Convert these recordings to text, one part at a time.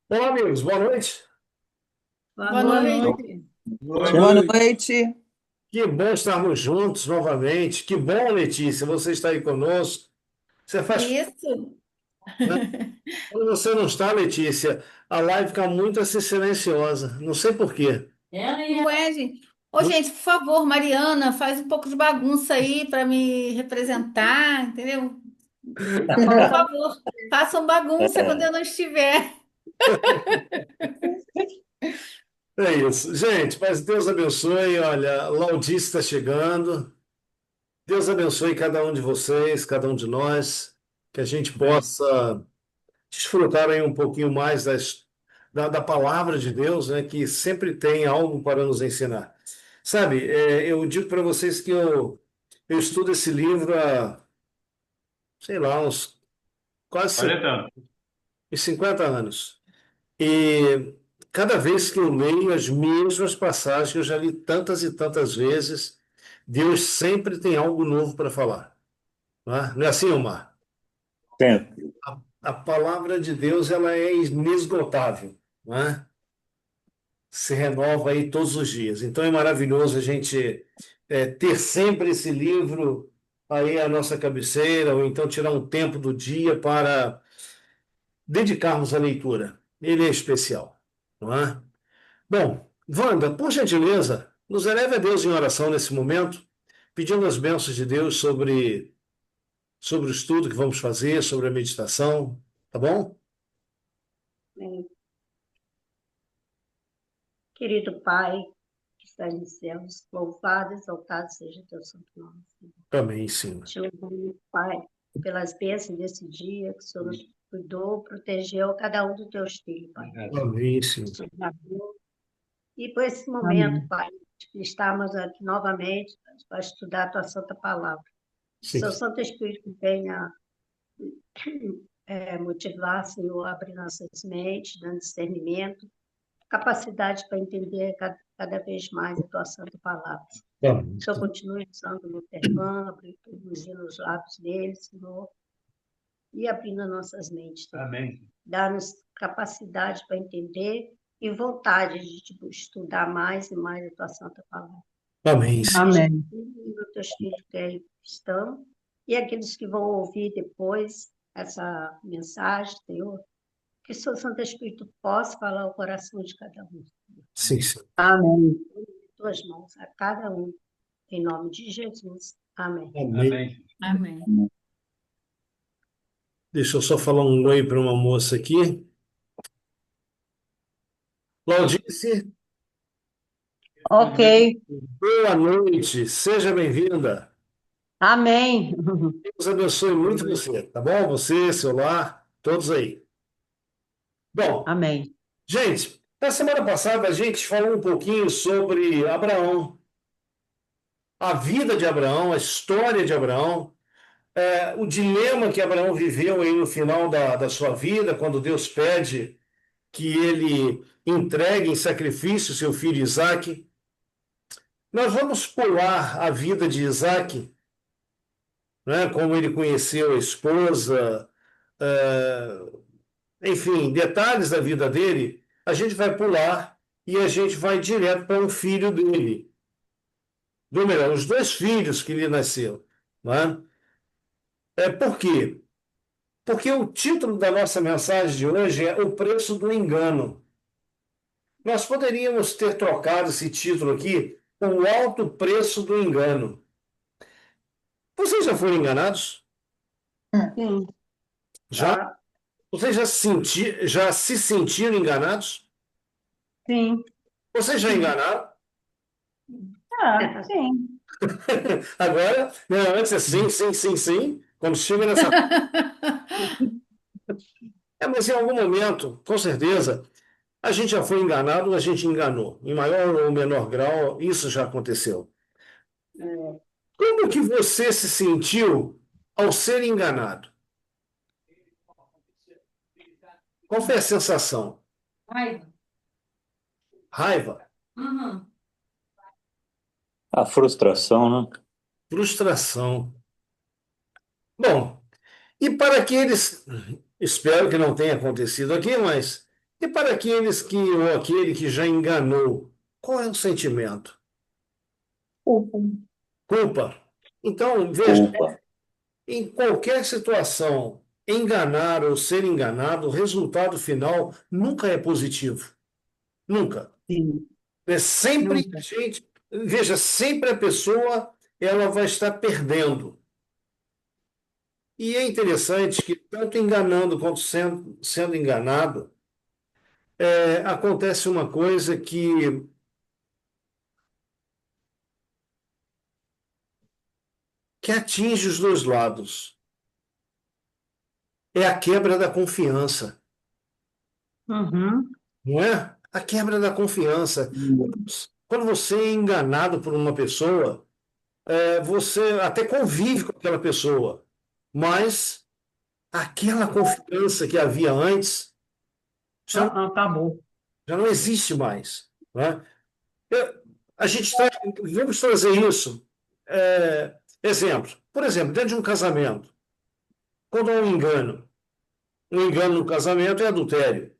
Olá, amigos, boa noite. Boa Boa noite. noite. Boa Boa noite. noite. Que bom estarmos juntos novamente. Que bom, Letícia, você está aí conosco. Você faz, Isso. né? Quando você não está, Letícia, a live fica muito assim silenciosa. Não sei por quê. Não é, gente? Ô, Não- gente, por favor, Mariana, faz um pouco de bagunça aí para me representar, entendeu? Por favor, façam bagunça quando eu não estiver. É isso. Gente, mas Deus abençoe. Olha, Laudice está chegando. Deus abençoe cada um de vocês, cada um de nós. Que a gente possa desfrutar aí um pouquinho mais da palavra de Deus, né, que sempre tem algo para nos ensinar. Sabe, eu digo para vocês que eu estudo esse livro há, sei lá, uns quase 40 anos. 50 anos. E cada vez que eu leio as mesmas passagens, que eu já li tantas e tantas vezes, Deus sempre tem algo novo para falar. Não é, não é assim, Omar? Sempre. A palavra de Deus ela é inesgotável, não é? Se renova aí todos os dias. Então é maravilhoso a gente ter sempre esse livro aí à nossa cabeceira, ou então tirar um tempo do dia para dedicarmos à leitura. Ele é especial, não é? Bom, Wanda, por gentileza, nos eleve a Deus em oração nesse momento, pedindo as bênçãos de Deus sobre o estudo que vamos fazer, sobre a meditação, tá bom? Bem, querido Pai, que está nos céus, louvado, exaltado seja teu santo nome, Senhor. Amém, sim. Te louvamos, Pai, pelas bênçãos desse dia, que o Senhor nos cuidou, protegeu cada um dos teus filhos, Pai. Amém, sim. E por esse momento, Amém. Pai, estamos aqui novamente para estudar a tua santa palavra. Sim. Seu Santo Espírito venha motivar, Senhor, abrir nossas mentes, dando discernimento, capacidade para entender cada vez mais a tua santa palavra. Amém. Que o Senhor continue usando o Lutervan, produzindo os lábios dele, Senhor, e abrindo nossas mentes. Amém. Dá-nos capacidade para entender e vontade de estudar mais e mais a tua santa palavra. Amém, sim. Amém. Os teus filhos que aí estão e aqueles que vão ouvir depois essa mensagem, Senhor, que o seu Santo Espírito possa falar ao coração de cada um. Sim, sim. Amém. Tuas mãos a cada um, em nome de Jesus. Amém. Amém. Amém. Deixa eu só falar um oi para uma moça aqui. Claudice, Ok. boa noite, seja bem-vinda. Amém. Deus abençoe muito você, tá bom? Você, seu lar, todos aí. Bom, Amém. gente, na semana passada a gente falou um pouquinho sobre Abraão, a vida de Abraão, a história de Abraão, o dilema que Abraão viveu aí no final da sua vida, quando Deus pede que ele entregue em sacrifício seu filho Isaque. Nós vamos pular a vida de Isaac, né, como ele conheceu a esposa, enfim, detalhes da vida dele, a gente vai pular e a gente vai direto para um filho dele. Ou melhor, os dois filhos que lhe nasceram. Né? Por quê? Porque o título da nossa mensagem de hoje é O Preço do Engano. Nós poderíamos ter trocado esse título aqui com O Alto Preço do Engano. Vocês já foram enganados? Sim, Já? tá? Vocês já se sentiram enganados? Sim. Vocês já enganaram? Ah, sim. Agora, né, antes é sim, sim, sim, sim. Quando chega nessa. Mas em algum momento, com certeza, a gente já foi enganado ou a gente enganou. Em maior ou menor grau, isso já aconteceu. Como que você se sentiu ao ser enganado? Qual foi a sensação? Raiva. Raiva? Uhum. A frustração, né? Frustração? Bom, e para aqueles Espero que não tenha acontecido aqui, mas e para aqueles que, ou aquele que já enganou, qual é o sentimento? Culpa. Culpa. Então, veja, Culpa. em qualquer situação, enganar ou ser enganado, o resultado final nunca é positivo. Nunca. Sim, É sempre, nunca. gente, veja, sempre a pessoa ela vai estar perdendo. E é interessante que, tanto enganando quanto sendo enganado, acontece uma coisa que atinge os dois lados. É a quebra da confiança, Uhum. não é? A quebra da confiança. Quando você é enganado por uma pessoa, você até convive com aquela pessoa, mas aquela confiança que havia antes já, Acabou. já não existe mais, né? Eu- a gente vamos trazer isso. Exemplo, por exemplo, dentro de um casamento, quando há um engano no casamento é adultério,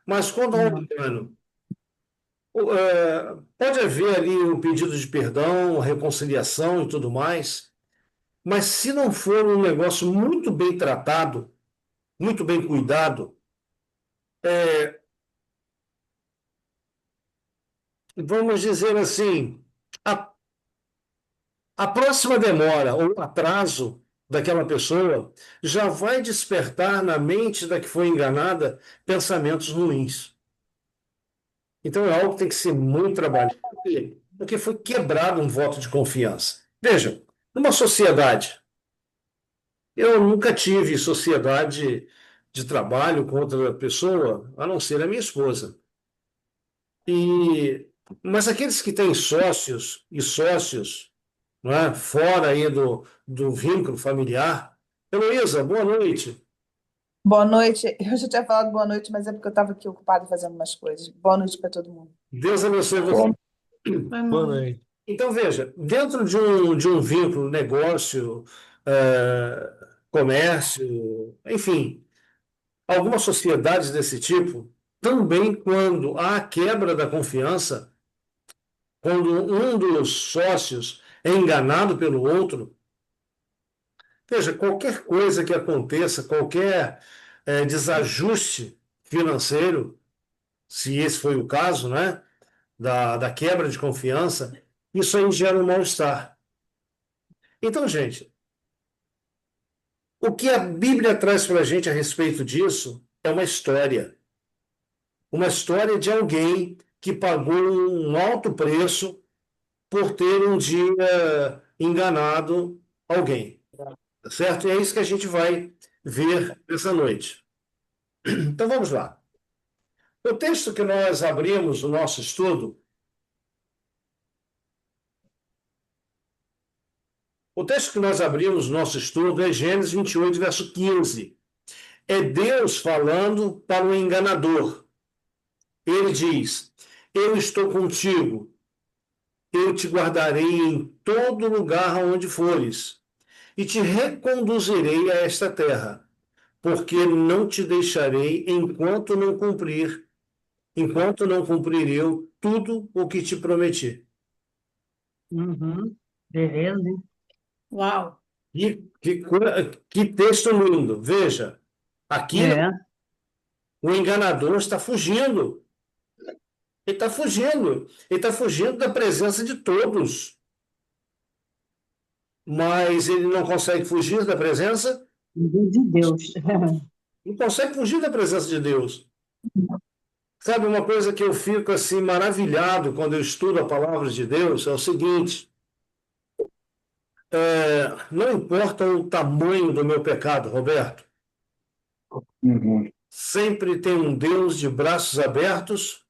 mas quando há um Não. engano, pode haver ali um pedido de perdão, reconciliação e tudo mais, mas se não for um negócio muito bem tratado, muito bem cuidado, vamos dizer assim, a, a próxima demora ou atraso daquela pessoa já vai despertar na mente da que foi enganada pensamentos ruins. Então é algo que tem que ser muito trabalhado, porque foi quebrado um voto de confiança. Veja, numa sociedade, eu nunca tive sociedade de trabalho com outra pessoa, a não ser a minha esposa. E, mas aqueles que têm sócios e sócios, não é? Fora aí do vínculo familiar. Heloísa, boa noite. Boa noite. Eu já tinha falado boa noite, mas é porque eu estava aqui ocupada fazendo umas coisas. Boa noite para todo mundo. Deus abençoe você. Bom, Foi Boa mal. noite. Então, veja, dentro de um vínculo, negócio, comércio, enfim, algumas sociedades desse tipo, também quando há quebra da confiança, quando um dos sócios é enganado pelo outro, veja, qualquer coisa que aconteça, qualquer desajuste financeiro, se esse foi o caso, né, da quebra de confiança, isso aí gera um mal-estar. Então, gente, o que a Bíblia traz para a gente a respeito disso é uma história de alguém que pagou um alto preço por ter um dia enganado alguém, tá certo? E é isso que a gente vai ver essa noite. Então vamos lá. O texto que nós abrimos o nosso estudo, o texto que nós abrimos o nosso estudo é Gênesis 28, verso 15. É Deus falando para o enganador. Ele diz: Eu estou contigo, eu te guardarei em todo lugar aonde fores, e te reconduzirei a esta terra, porque não te deixarei enquanto não cumprir eu tudo o que te prometi. Uhum. Beleza, hein? Uau! Que texto lindo. Veja, aqui É. o enganador está fugindo. Ele está fugindo. Ele está fugindo da presença de todos. Mas ele não consegue fugir da presença, De Deus. não consegue fugir da presença de Deus. Sabe, uma coisa que eu fico assim maravilhado quando eu estudo a palavra de Deus é o seguinte: não importa o tamanho do meu pecado, Roberto, uhum. sempre tem um Deus de braços abertos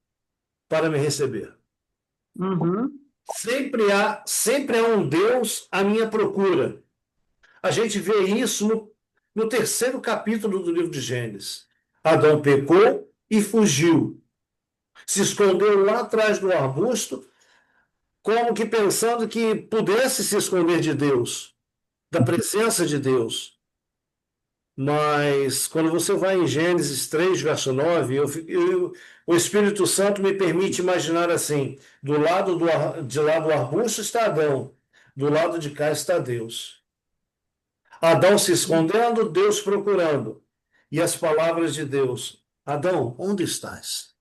para me receber. Uhum. Sempre há um Deus à minha procura. A gente vê isso no terceiro capítulo do livro de Gênesis. Adão pecou e fugiu. Se escondeu lá atrás do arbusto, como que pensando que pudesse se esconder de Deus, da presença de Deus. mas quando você vai em Gênesis 3, verso 9, o Espírito Santo me permite imaginar assim: do lado de lá do arbusto está Adão, do lado de cá está Deus. Adão se escondendo, Deus procurando. E as palavras de Deus: Adão, onde estás?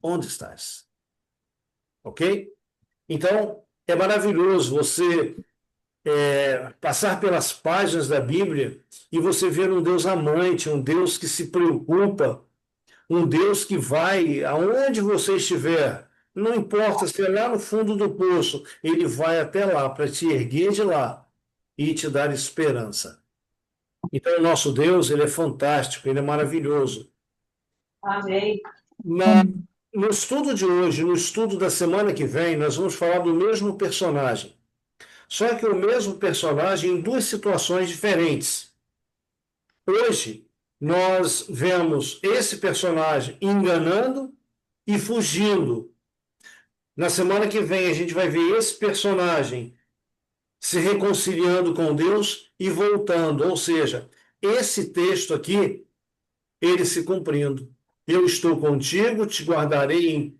Onde estás? Ok? Então, é maravilhoso você passar pelas páginas da Bíblia e você ver um Deus amante, um Deus que se preocupa, um Deus que vai aonde você estiver, não importa se é lá no fundo do poço, ele vai até lá para te erguer de lá e te dar esperança. Então, o nosso Deus, ele é fantástico, ele é maravilhoso. Amém. No estudo de hoje, no estudo da semana que vem, nós vamos falar do mesmo personagem. Só que o mesmo personagem em duas situações diferentes. Hoje, nós vemos esse personagem enganando e fugindo. Na semana que vem, a gente vai ver esse personagem se reconciliando com Deus e voltando. Ou seja, esse texto aqui, ele se cumprindo. Eu estou contigo, te guardarei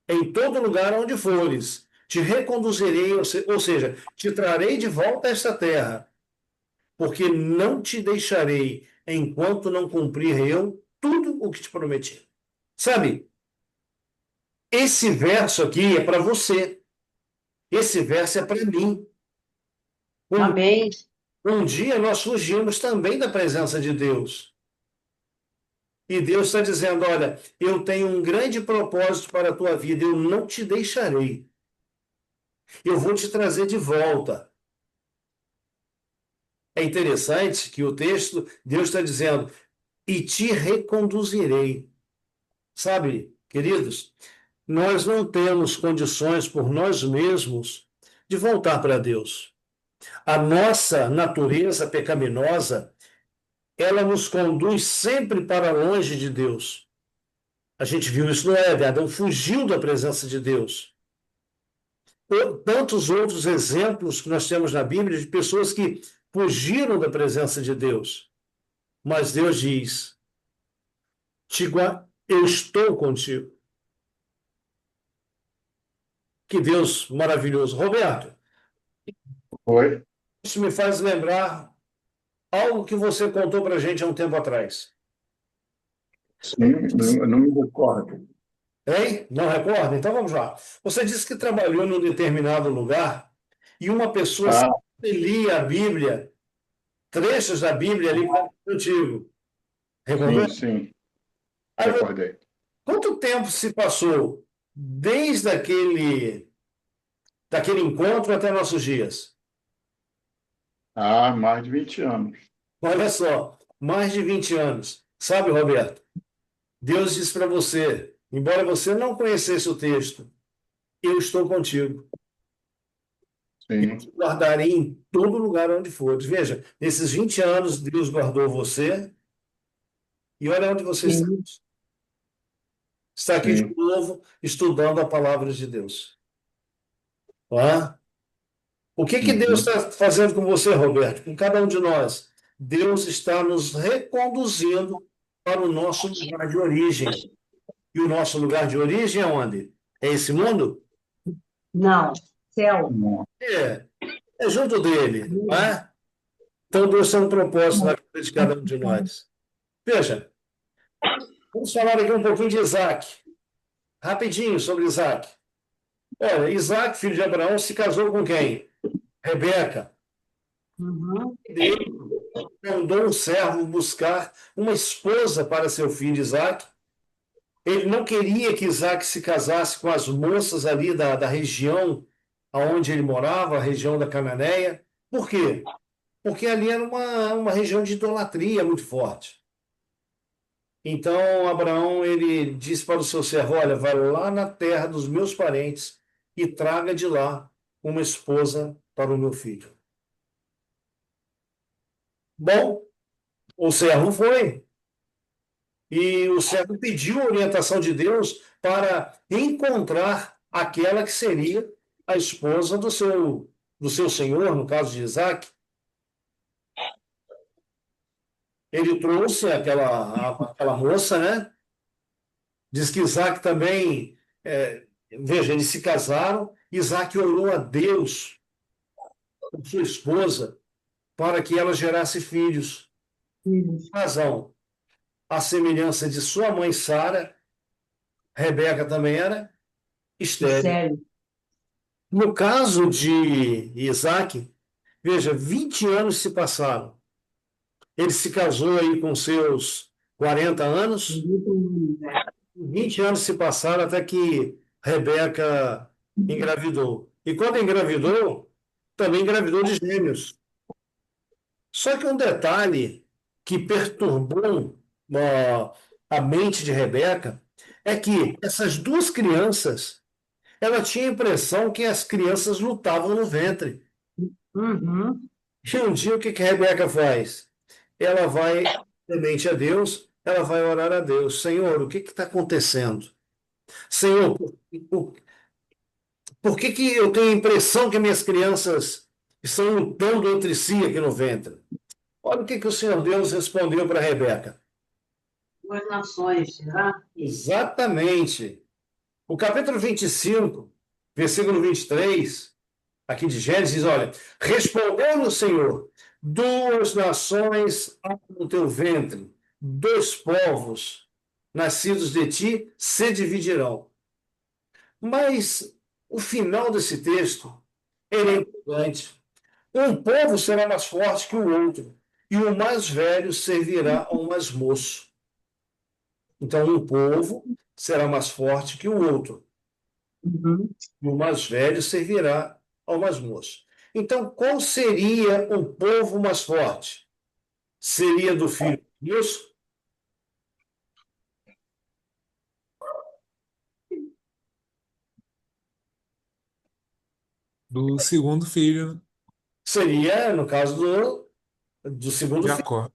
em todo lugar onde fores. Te reconduzirei, ou seja, te trarei de volta a esta terra, porque não te deixarei enquanto não cumprir eu tudo o que te prometi. Sabe, esse verso aqui é para você. Esse verso é para mim. Amém. Um dia nós fugimos também da presença de Deus. E Deus está dizendo: olha, eu tenho um grande propósito para a tua vida, eu não te deixarei. Eu vou te trazer de volta. É interessante que o texto, Deus está dizendo, e te reconduzirei. Sabe, queridos, nós não temos condições por nós mesmos de voltar para Deus. A nossa natureza pecaminosa, ela nos conduz sempre para longe de Deus. A gente viu isso no Éden, Adão fugiu da presença de Deus. Tantos outros exemplos que nós temos na Bíblia de pessoas que fugiram da presença de Deus. Mas Deus diz: eu estou contigo. Que Deus maravilhoso. Roberto, Oi? isso me faz lembrar algo que você contou para a gente há um tempo atrás. Sim, não me recordo. Hein? Não recorda? Então vamos lá. Você disse que trabalhou num determinado lugar e uma pessoa Ah, lia a Bíblia, trechos da Bíblia ali contigo. Recordou? sim, Aí, recordei. quanto tempo se passou desde daquele encontro até nossos dias? Ah, mais de 20 anos. Olha só, mais de 20 anos. Sabe, Roberto? Deus disse para você, embora você não conhecesse o texto, eu estou contigo. Eu Sim, te guardarei em todo lugar onde fores. Veja, nesses 20 anos, Deus guardou você e olha onde você está. Sim. Está aqui de sim, novo, estudando a palavra de Deus. Hã? O que que Deus uhum, está fazendo com você, Roberto? Com cada um de nós? Deus está nos reconduzindo para o nosso lugar de origem. E o nosso lugar de origem é onde? É esse mundo? Não. Céu. não, É, é junto dele, não é? Então Deus tem um propósito na vida de cada um de nós. Veja, vamos falar aqui um pouquinho de Isaac. Rapidinho sobre Isaac. Olha, Isaac, filho de Abraão, se casou com quem? Rebeca. Uhum. Deus mandou um servo buscar uma esposa para seu filho Isaac. Ele não queria que Isaac se casasse com as moças ali da região onde ele morava, a região da Cananeia. Por quê? Porque ali era uma região de idolatria muito forte. Então, Abraão, ele disse para o seu servo: olha, vai lá na terra dos meus parentes e traga de lá uma esposa para o meu filho. Bom, o servo foi. E o servo pediu a orientação de Deus para encontrar aquela que seria a esposa do seu senhor, no caso de Isaac. ele trouxe aquela moça, né? Diz que Isaac também, veja, eles se casaram, Isaac orou a Deus por sua esposa para que ela gerasse filhos. Razão, a semelhança de sua mãe Sara, Rebeca também era estéril. Sério. No caso de Isaac, veja, 20 anos se passaram. Ele se casou aí com seus 40 anos, 20 anos se passaram até que Rebeca engravidou. E quando engravidou, também engravidou de gêmeos. Só que um detalhe que perturbou a mente de Rebeca é que essas duas crianças, ela tinha a impressão que as crianças lutavam no ventre. Uhum. E um dia o que a Rebeca faz? Ela vai, temente a Deus, ela vai orar a Deus. Senhor, o que está acontecendo? Senhor, por que eu tenho a impressão que minhas crianças estão lutando entre si aqui no ventre? Olha o que o Senhor Deus respondeu para Rebeca. Duas nações, será? Exatamente. O capítulo 25, versículo 23, aqui de Gênesis, diz, olha, respondeu o Senhor, duas nações há no teu ventre, dois povos nascidos de ti se dividirão. Mas o final desse texto, ele é importante. Um povo será mais forte que o outro, e o mais velho servirá ao mais moço. Então, um povo será mais forte que o outro, Uhum. e o mais velho servirá ao mais moço. Então, qual seria um povo mais forte? Seria do filho de Deus? Do segundo filho, Seria, no caso do segundo filho. Jacó.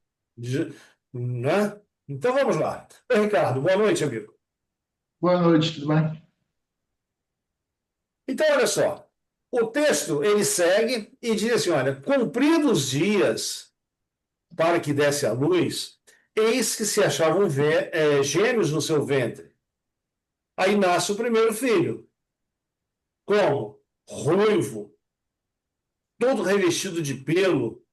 Né? Então, vamos lá. Oi, Ricardo, boa noite, amigo. Boa noite, tudo bem? Então, olha só. O texto, ele segue e diz assim, olha, cumpridos os dias para que desse à luz, eis que se achavam gêmeos no seu ventre. Aí nasce o primeiro filho. Como? Ruivo, todo revestido de pelo,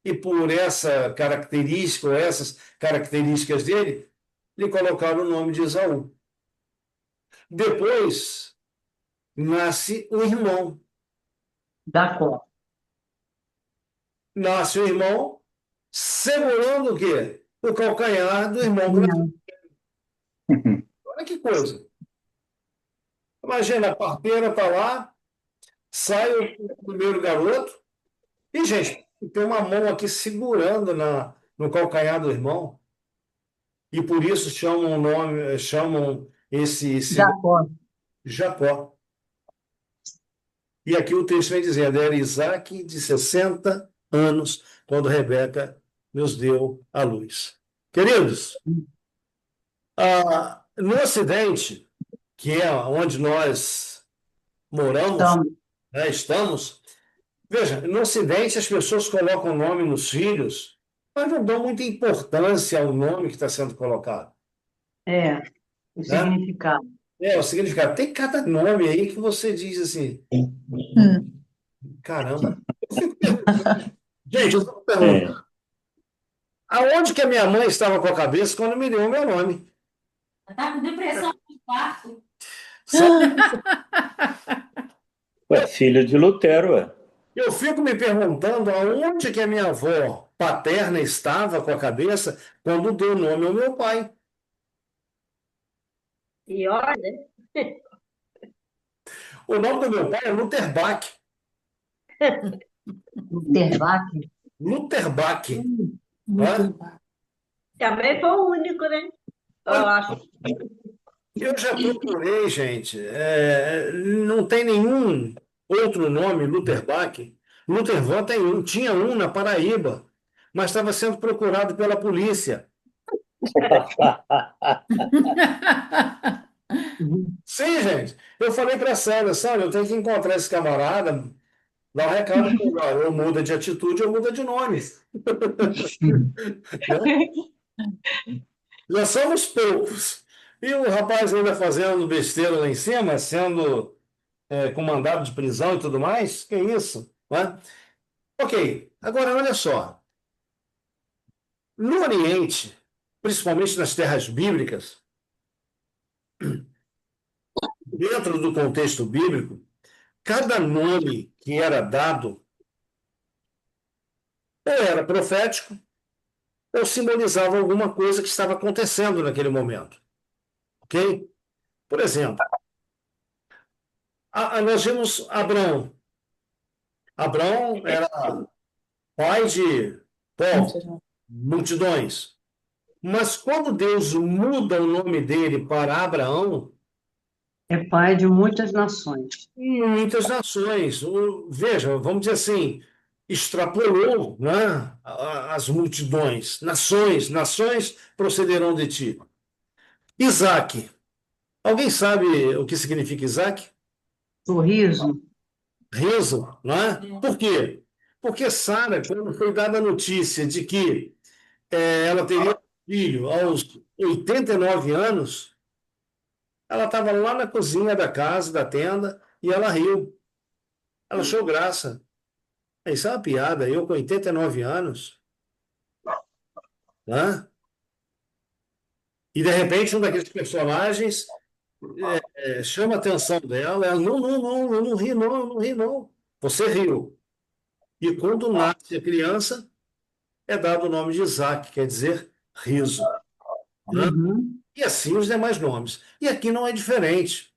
e por essa característica, ou essas características dele, lhe colocaram o nome de Esaú. Depois nasce o irmão. Jacó. Nasce o irmão segurando o quê? O calcanhar do irmão. Olha que coisa. Imagina, a parteira está lá, sai o primeiro garoto, e, gente, tem uma mão aqui segurando no calcanhar do irmão. E por isso chamam esse Jacó. Jacó. E aqui o texto vem dizendo, era Isaac de 60 anos, quando Rebeca nos deu à luz. Queridos, no Ocidente, que é onde nós moramos, Então, né, estamos, veja, no Ocidente as pessoas colocam nome nos filhos, mas não dão muita importância ao nome que está sendo colocado. o Né? significado. O significado. Tem cada nome aí que você diz assim, caramba. Gente, eu estou perguntando, aonde que a minha mãe estava com a cabeça quando me deu o meu nome? Tá com depressão no quarto. Ué, filho de Lutero, ué. Eu fico me perguntando aonde que a minha avó paterna estava com a cabeça quando deu nome ao meu pai. E olha, né? O nome do meu pai é Luther Bach. Lutervac. Luther Bach. Né? Também foi o único, né? Eu acho. Eu já procurei, gente. Não tem nenhum outro nome, Luther Bach. Luther Van tem um, tinha um na Paraíba, mas estava sendo procurado pela polícia. Sim, gente. Eu falei para a Sara, eu tenho que encontrar esse camarada, Dá um recado, ou muda de atitude ou muda de nome. Já somos poucos. E o rapaz ainda fazendo besteira lá em cima, sendo com mandado de prisão e tudo mais. Que isso? Né? Ok, agora olha só. No Oriente, principalmente nas terras bíblicas, dentro do contexto bíblico, cada nome que era dado ou era profético ou simbolizava alguma coisa que estava acontecendo naquele momento. Ok? Por exemplo, nós vimos Abraão. Abraão era pai de povos, multidões. Mas quando Deus muda o nome dele para Abraão, É pai de muitas nações. muitas nações, veja, vamos dizer assim, extrapolou, né, as multidões, nações procederão de ti. Isaac. Alguém sabe o que significa Isaac? Sorriso. Riso, não é? Por quê? Porque Sara, quando foi dada a notícia de que ela teria um filho aos 89 anos, ela estava lá na cozinha da casa, da tenda, e ela riu. Ela achou graça. Isso é uma piada. Eu, com 89 anos, né? E, de repente, um daqueles personagens chama a atenção dela. Ela, não, eu não ri, não, eu não ri, não. Você riu. E quando nasce a criança, é dado o nome de Isaac, quer dizer riso. Né? Uhum. E assim os demais nomes. E aqui não é diferente.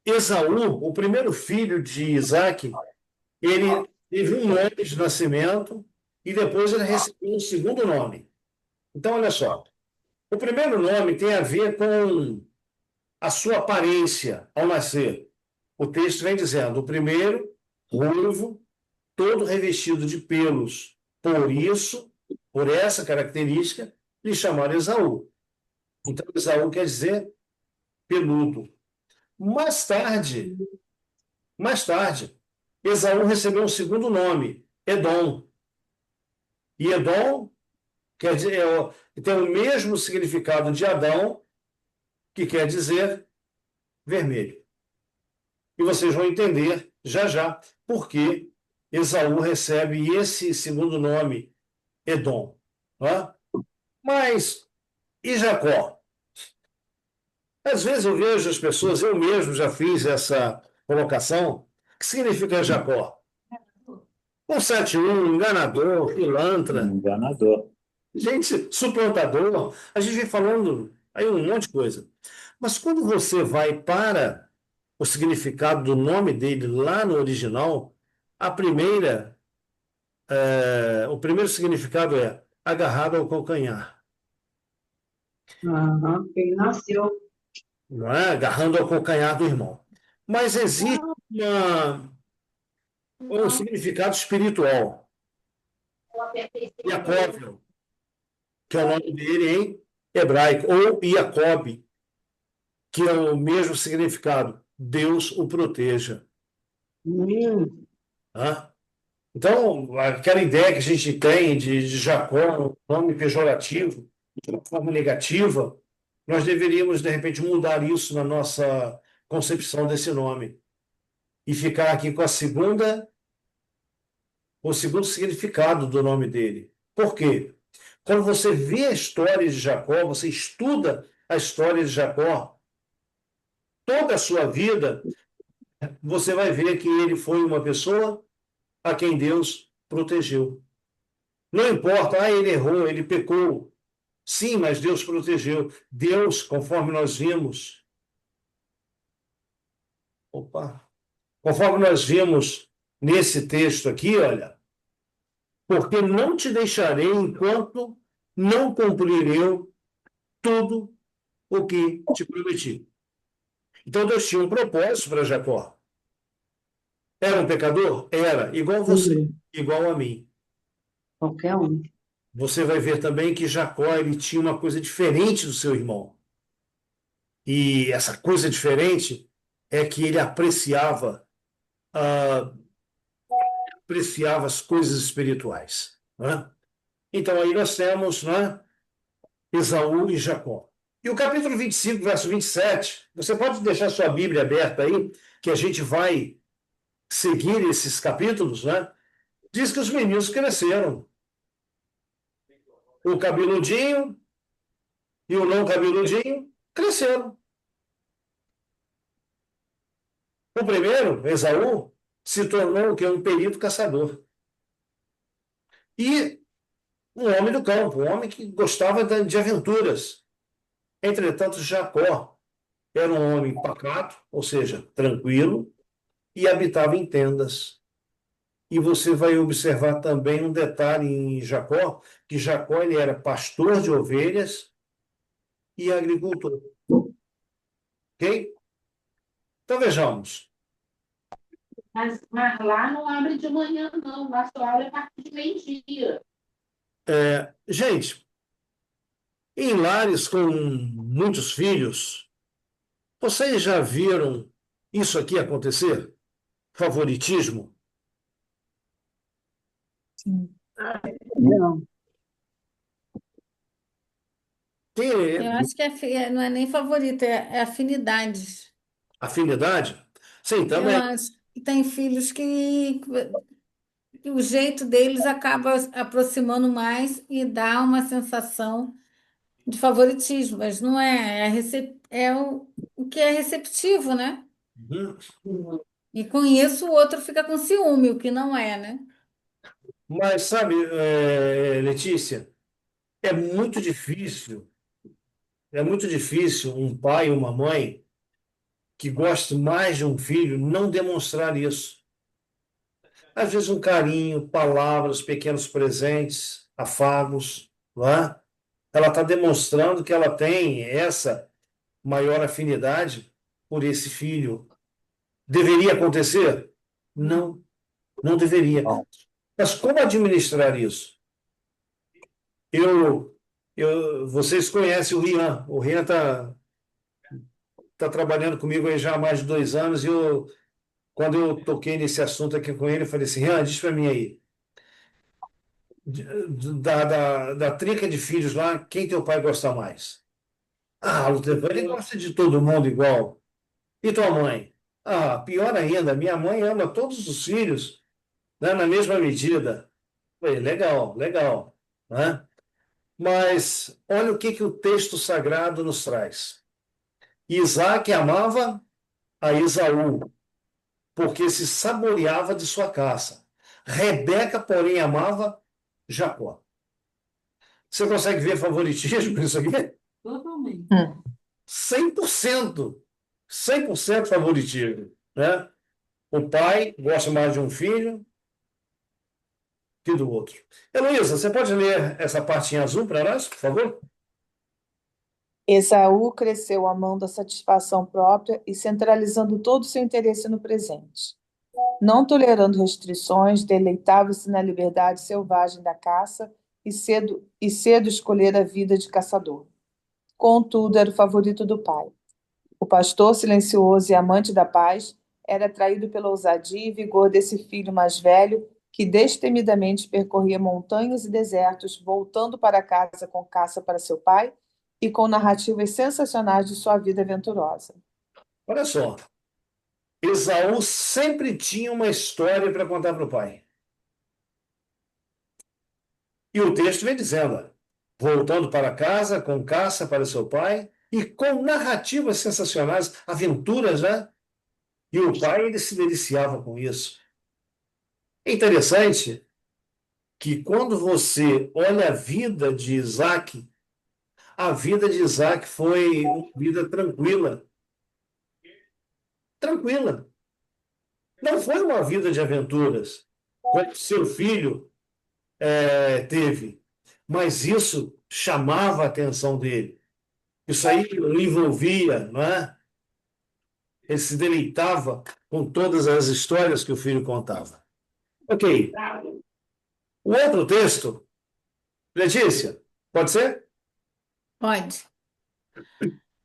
Esaú, o primeiro filho de Isaac, ele teve um nome de nascimento e depois ele recebeu um segundo nome. Então, olha só. O primeiro nome tem a ver com a sua aparência ao nascer. O texto vem dizendo: o primeiro, ruivo, todo revestido de pelos. Por isso, por essa característica, lhe chamaram Esaú. Então, Esaú quer dizer peludo. Mais tarde, Esaú recebeu um segundo nome, Edom. E Edom quer dizer, tem o mesmo significado de Adão, que quer dizer vermelho. E vocês vão entender já já por que Esaú recebe esse segundo nome, Edom. Tá? Mas, e Jacó? Às vezes eu vejo as pessoas, eu mesmo já fiz essa colocação. O que significa Jacó? 171, enganador, pilantra, Enganador. gente, suplantador. A gente vem falando aí um monte de coisa. Mas quando você vai para o significado do nome dele lá no original, o primeiro significado é agarrado ao calcanhar. Uhum. Ele nasceu. Não é? Agarrando ao calcanhar do irmão. Mas existe um significado espiritual. Jacóvio, que é o nome dele em hebraico, ou Jacob, que é o mesmo significado, Deus o proteja. Tá? Então, aquela ideia que a gente tem de Jacó, um nome pejorativo, de uma forma negativa, nós deveríamos, de repente, mudar isso na nossa concepção desse nome e ficar aqui com o segundo significado do nome dele. Por quê? Quando você vê a história de Jacó, você estuda a história de Jacó, toda a sua vida, você vai ver que ele foi uma pessoa a quem Deus protegeu. Não importa, ele errou, ele pecou. Sim, mas Deus protegeu. Deus, conforme nós vimos, conforme nós vimos nesse texto aqui, olha, porque não te deixarei enquanto não cumprir eu tudo o que te prometi. Então Deus tinha um propósito para Jacó. Era um pecador? Era, igual você, igual a mim. Qualquer um. Você vai ver também que Jacó ele tinha uma coisa diferente do seu irmão. E essa coisa diferente é que ele apreciava apreciava as coisas espirituais, né? Então, aí nós temos, né, Esaú e Jacó. E o capítulo 25, verso 27, você pode deixar sua Bíblia aberta aí, que a gente vai seguir esses capítulos, né? Diz que os meninos cresceram. O cabeludinho e o não cabeludinho cresceram. O primeiro, Esaú, se tornou o quê? Um perito caçador. E um homem do campo, um homem que gostava de aventuras. Entretanto, Jacó era um homem pacato, ou seja, tranquilo, e habitava em tendas. E você vai observar também um detalhe em Jacó, que Jacó ele era pastor de ovelhas e agricultor. Ok? Então vejamos. Mas lá não abre de manhã, não. Lá só abre a partir de meio-dia. Gente, em lares com muitos filhos, vocês já viram isso aqui acontecer? Favoritismo? Sim. Não. Eu Tem acho que não é nem favorito, é afinidades. afinidade? Sim, Eu também. acho que tem filhos que o jeito deles acaba aproximando mais e dá uma sensação de favoritismo, mas não é, o que é receptivo, né? Uhum. E com isso o outro fica com ciúme, o que não é, né? Mas, sabe, Letícia, é muito difícil, é muito difícil um pai ou uma mãe que goste mais de um filho não demonstrar isso. Às vezes um carinho, palavras, pequenos presentes, afagos, não é? Ela está demonstrando que ela tem essa maior afinidade por esse filho. Deveria acontecer? Não, não deveria. Mas como administrar isso? Vocês conhecem o Rian. O Rian tá trabalhando comigo aí já há mais de 2 anos. Quando eu toquei nesse assunto aqui com ele, eu falei assim: Rian, diz para mim aí, da trinca de filhos lá, quem teu pai gosta mais? Ah, o teu pai ele gosta de todo mundo igual. E tua mãe? Ah, pior ainda, minha mãe ama todos os filhos, né, na mesma medida. Falei, legal, legal, né? Mas olha o que o texto sagrado nos traz. Isaac amava a Esaú, porque se saboreava de sua caça. Rebeca, porém, amava Jacó. Você consegue ver favoritismo nisso aqui? Totalmente. 100%. 100% favoritismo, né? O pai gosta mais de um filho que do outro. Heloísa, você pode ler essa parte em azul para nós, por favor? Esaú cresceu amando a satisfação própria e centralizando todo o seu interesse no presente. Não tolerando restrições, deleitava-se na liberdade selvagem da caça e cedo escolher a vida de caçador. Contudo, era o favorito do pai. O pastor silencioso e amante da paz era atraído pela ousadia e vigor desse filho mais velho que destemidamente percorria montanhas e desertos, voltando para casa com caça para seu pai e com narrativas sensacionais de sua vida aventurosa. Olha só. Esaú sempre tinha uma história para contar para o pai. E o texto vem dizendo, ó, voltando para casa com caça para seu pai e com narrativas sensacionais, aventuras, né? E o pai ele se deliciava com isso. É interessante que quando você olha a vida de Isaac foi uma vida tranquila. Tranquila. Não foi uma vida de aventuras, como seu filho teve. Mas isso chamava a atenção dele. Isso aí o envolvia, não é? Ele se deleitava com todas as histórias que o filho contava. Ok. O outro texto, Letícia, pode ser? Pode.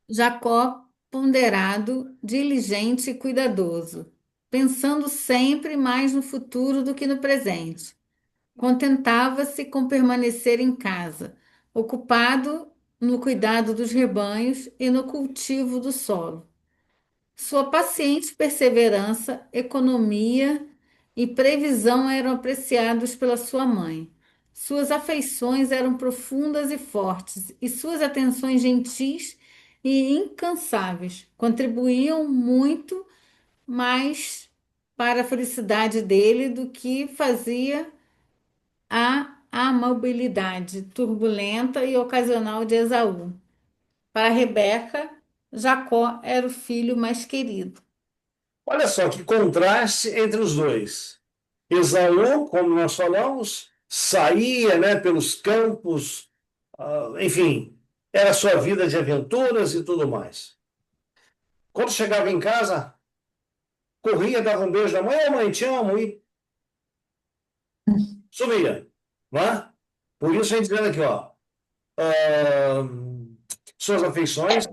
Jacó, ponderado, diligente e cuidadoso. pensando sempre mais no futuro do que no presente. Contentava-se com permanecer em casa, ocupado no cuidado dos rebanhos e no cultivo do solo. Sua paciente perseverança, economia e previsão eram apreciados pela sua mãe. Suas afeições eram profundas e fortes, e suas atenções gentis e incansáveis contribuíam muito mais para a felicidade dele do que fazia a amabilidade turbulenta e ocasional de Esaú. Para Rebeca, Jacó era o filho mais querido. Olha só que contraste entre os dois. Esaú, como nós falamos, saía, né, pelos campos, enfim, era a sua vida de aventuras e tudo mais. Quando chegava em casa, corria, dava um beijo na mãe, ô mãe, te amo, e sumia, não é? Por isso a gente vendo aqui, ó, suas afeições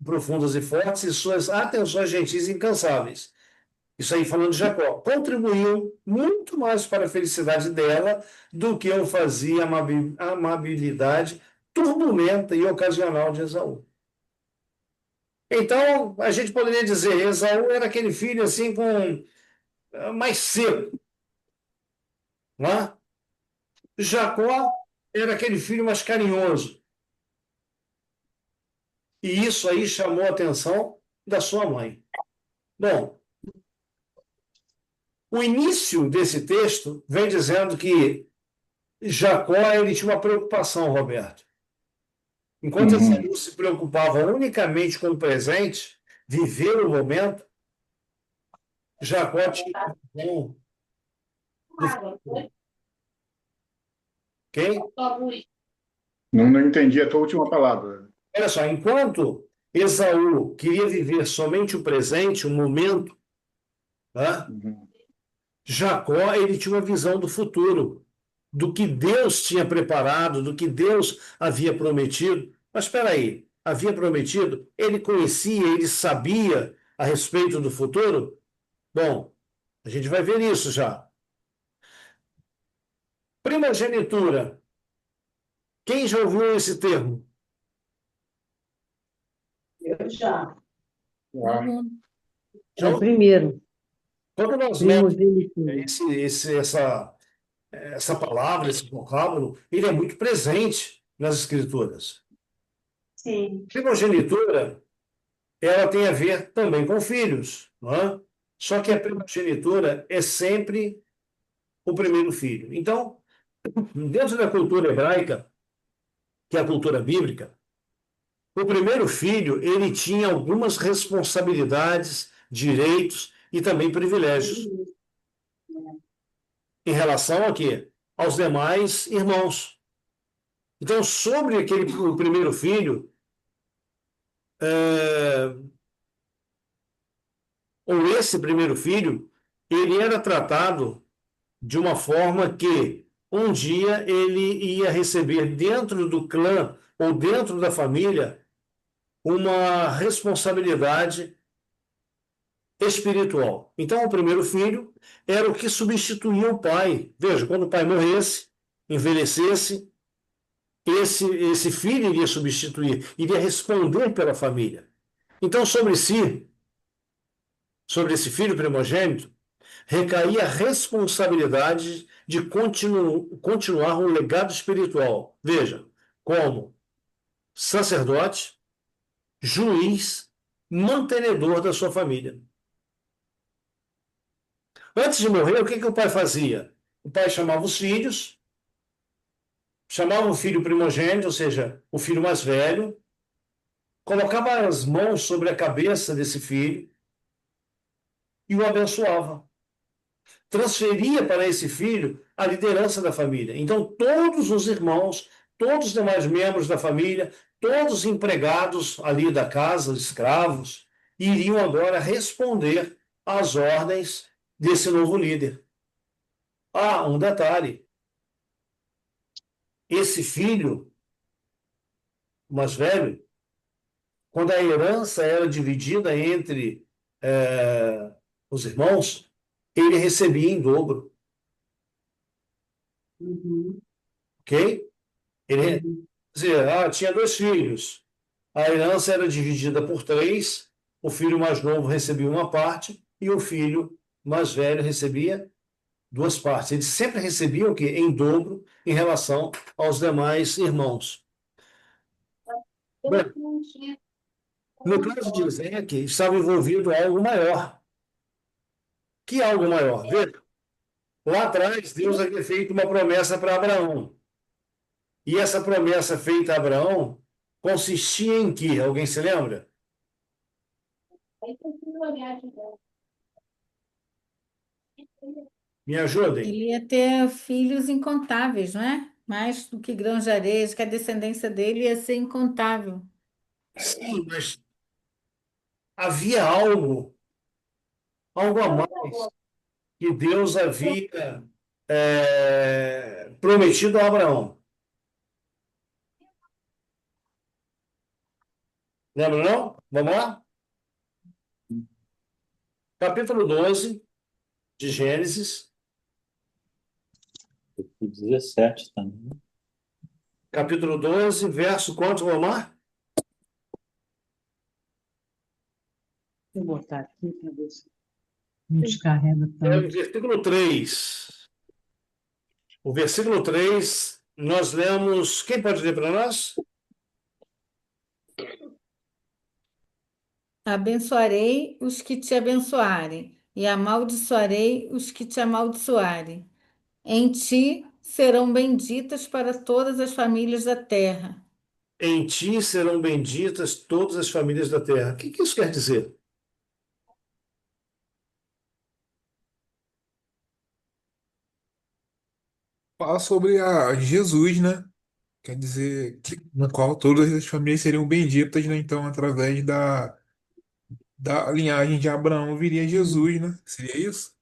profundas e fortes e suas atenções gentis e incansáveis. Isso aí falando de Jacó. Contribuiu muito mais para a felicidade dela do que eu fazia a amabilidade turbulenta e ocasional de Esaú. Então, a gente poderia dizer, Esaú era aquele filho assim com mais seco, não é? Jacó era aquele filho mais carinhoso. E isso aí chamou a atenção da sua mãe. Bom, o início desse texto vem dizendo que Jacó ele tinha uma preocupação, Roberto. Enquanto Esaú se preocupava unicamente com o presente, viver o momento, Jacó tinha um ok? Não entendi a tua última palavra. Olha só, enquanto Esaú queria viver somente o presente, o momento, tá? Jacó ele tinha uma visão do futuro, do que Deus tinha preparado, do que Deus havia prometido. Mas espera aí, havia prometido? Ele conhecia, ele sabia a respeito do futuro? Bom, a gente vai ver isso já. Primogenitura. Quem já ouviu esse termo? Eu já. Já É o ouviu? primeiro, Quando nós lemos primogenitura. essa palavra, esse vocábulo, ele é muito presente nas Escrituras. Sim. Primogenitura, ela tem a ver também com filhos, não é? Só que a primogenitura é sempre o primeiro filho. Então, dentro da cultura hebraica, que é a cultura bíblica, o primeiro filho, ele tinha algumas responsabilidades, direitos e também privilégios em relação a quê? Aos demais irmãos. Então, sobre o primeiro filho, ou esse primeiro filho, ele era tratado de uma forma que um dia ele ia receber dentro do clã ou dentro da família uma responsabilidade espiritual. Então, o primeiro filho era o que substituía o pai. Veja, quando o pai morresse, envelhecesse, esse filho iria substituir, iria responder pela família. Então, sobre esse filho primogênito, recaía a responsabilidade de continuar um legado espiritual. Veja, como sacerdote, juiz, mantenedor da sua família. Antes de morrer, o que o pai fazia? O pai chamava os filhos, chamava o filho primogênito, ou seja, o filho mais velho, colocava as mãos sobre a cabeça desse filho e o abençoava. Transferia para esse filho a liderança da família. Então, todos os irmãos, todos os demais membros da família, todos os empregados ali da casa, escravos, iriam agora responder às ordens desse novo líder. Ah, um detalhe. Esse filho mais velho, quando a herança era dividida entre os irmãos, ele recebia em dobro, Uhum. ok? Ele, Uhum. quer dizer, tinha dois filhos. A herança era dividida por três, o filho mais novo recebia uma parte e o filho mais velho recebia duas partes. Eles sempre recebiam o quê? Em dobro em relação aos demais irmãos. Bem, Eu não tinha. no caso de Isaac, estava envolvido algo maior. Que algo maior? Veja, lá atrás, Deus havia feito uma promessa para Abraão. E essa promessa feita a Abraão consistia em quê? Alguém se lembra? Aí eu fui olhar de novo. Me ajudem. Ele ia ter filhos incontáveis, não é? Mais do que grãos de areia, que a descendência dele ia ser incontável. Sim, mas havia algo a mais que Deus havia prometido a Abraão. Lembra, não? Vamos lá? Capítulo 12 de Gênesis, 17 também. capítulo 12, verso quanto, vamos lá? Vou botar aqui para ver se não descarrega É o tanto. versículo 3. O versículo 3, nós lemos. Quem pode ler para nós? Abençoarei os que te abençoarem, e amaldiçoarei os que te amaldiçoarem. Em ti serão benditas para todas as famílias da terra. Em ti serão benditas todas as famílias da terra. O que isso quer dizer? Fala sobre a Jesus, né? Quer dizer, na qual todas as famílias seriam benditas, né? Então, através da linhagem de Abraão viria Jesus, né? Seria isso?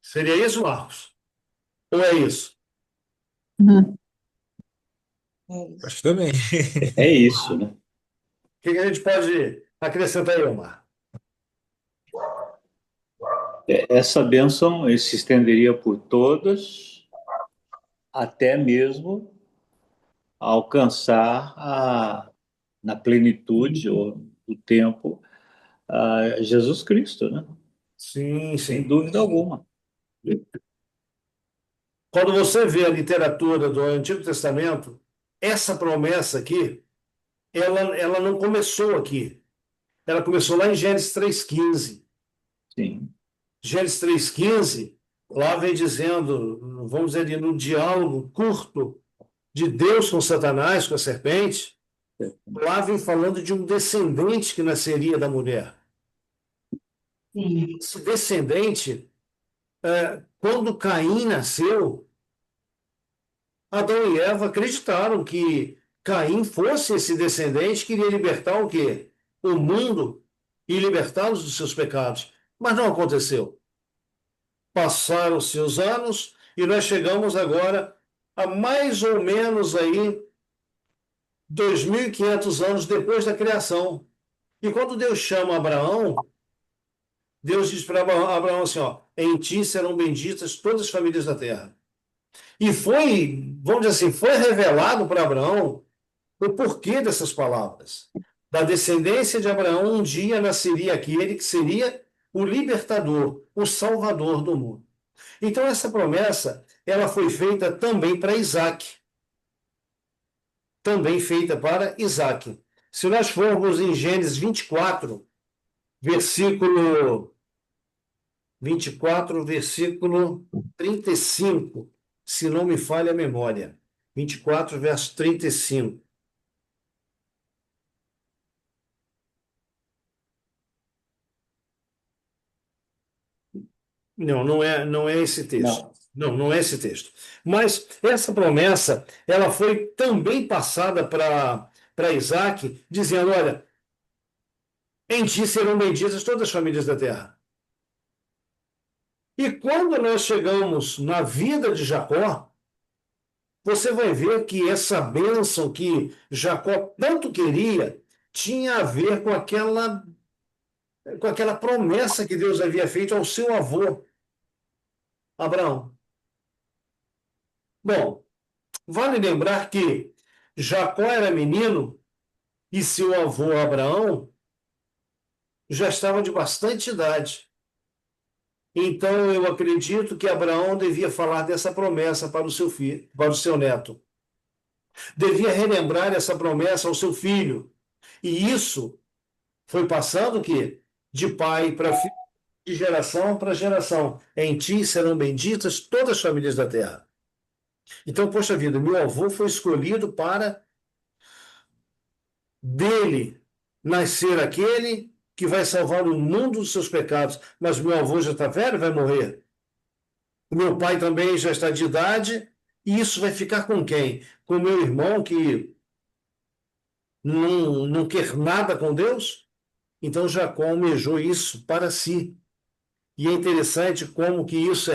Seria isso, Marcos? Ou é isso? Uhum. É isso. Acho que também. É isso, né? O que a gente pode acrescentar aí, Omar? Essa bênção se estenderia por todas, até mesmo alcançar na plenitude ou do tempo a Jesus Cristo, né? Sim, Sem sim. dúvida alguma. Quando você vê a literatura do Antigo Testamento, essa promessa aqui, ela não começou aqui. Ela começou lá em Gênesis 3,15. Sim. Gênesis 3,15, lá vem dizendo, vamos dizer ali, no diálogo curto de Deus com Satanás, com a serpente, lá vem falando de um descendente que nasceria da mulher. Sim. Esse descendente, quando Caim nasceu, Adão e Eva acreditaram que Caim fosse esse descendente que iria libertar o quê? O mundo e libertá-los dos seus pecados. Mas não aconteceu. Passaram-se os anos e nós chegamos agora a mais ou menos aí 2.500 anos depois da criação. E quando Deus chama Abraão, Deus diz para Abraão assim, ó, em ti serão benditas todas as famílias da terra. E foi, vamos dizer assim, foi revelado para Abraão o porquê dessas palavras. Da descendência de Abraão, um dia nasceria aquele que seria o libertador, o salvador do mundo. Então, essa promessa, ela foi feita também para Isaac. Também feita para Isaac. Se nós formos em Gênesis 24, versículo 24, versículo 35, se não me falha a memória. 24, verso 35. Não, não é esse texto. Não. Não é esse texto. Mas essa promessa, ela foi também passada para Isaac, dizendo: olha, em ti serão benditas todas as famílias da terra. E quando nós chegamos na vida de Jacó, você vai ver que essa bênção que Jacó tanto queria tinha a ver com aquela com aquela promessa que Deus havia feito ao seu avô, Abraão. Bom, vale lembrar que Jacó era menino e seu avô Abraão já estava de bastante idade. Então eu acredito que Abraão devia falar dessa promessa para o seu filho, para o seu neto. Devia relembrar essa promessa ao seu filho. E isso foi passando o quê? De pai para filho, de geração para geração. Em ti serão benditas todas as famílias da terra. Então, poxa vida, meu avô foi escolhido para dele nascer aquele que vai salvar o mundo dos seus pecados. Mas meu avô já está velho, vai morrer. O meu pai também já está de idade. E isso vai ficar com quem? Com meu irmão que não quer nada com Deus? Então Jacó almejou isso para si. E é interessante como que isso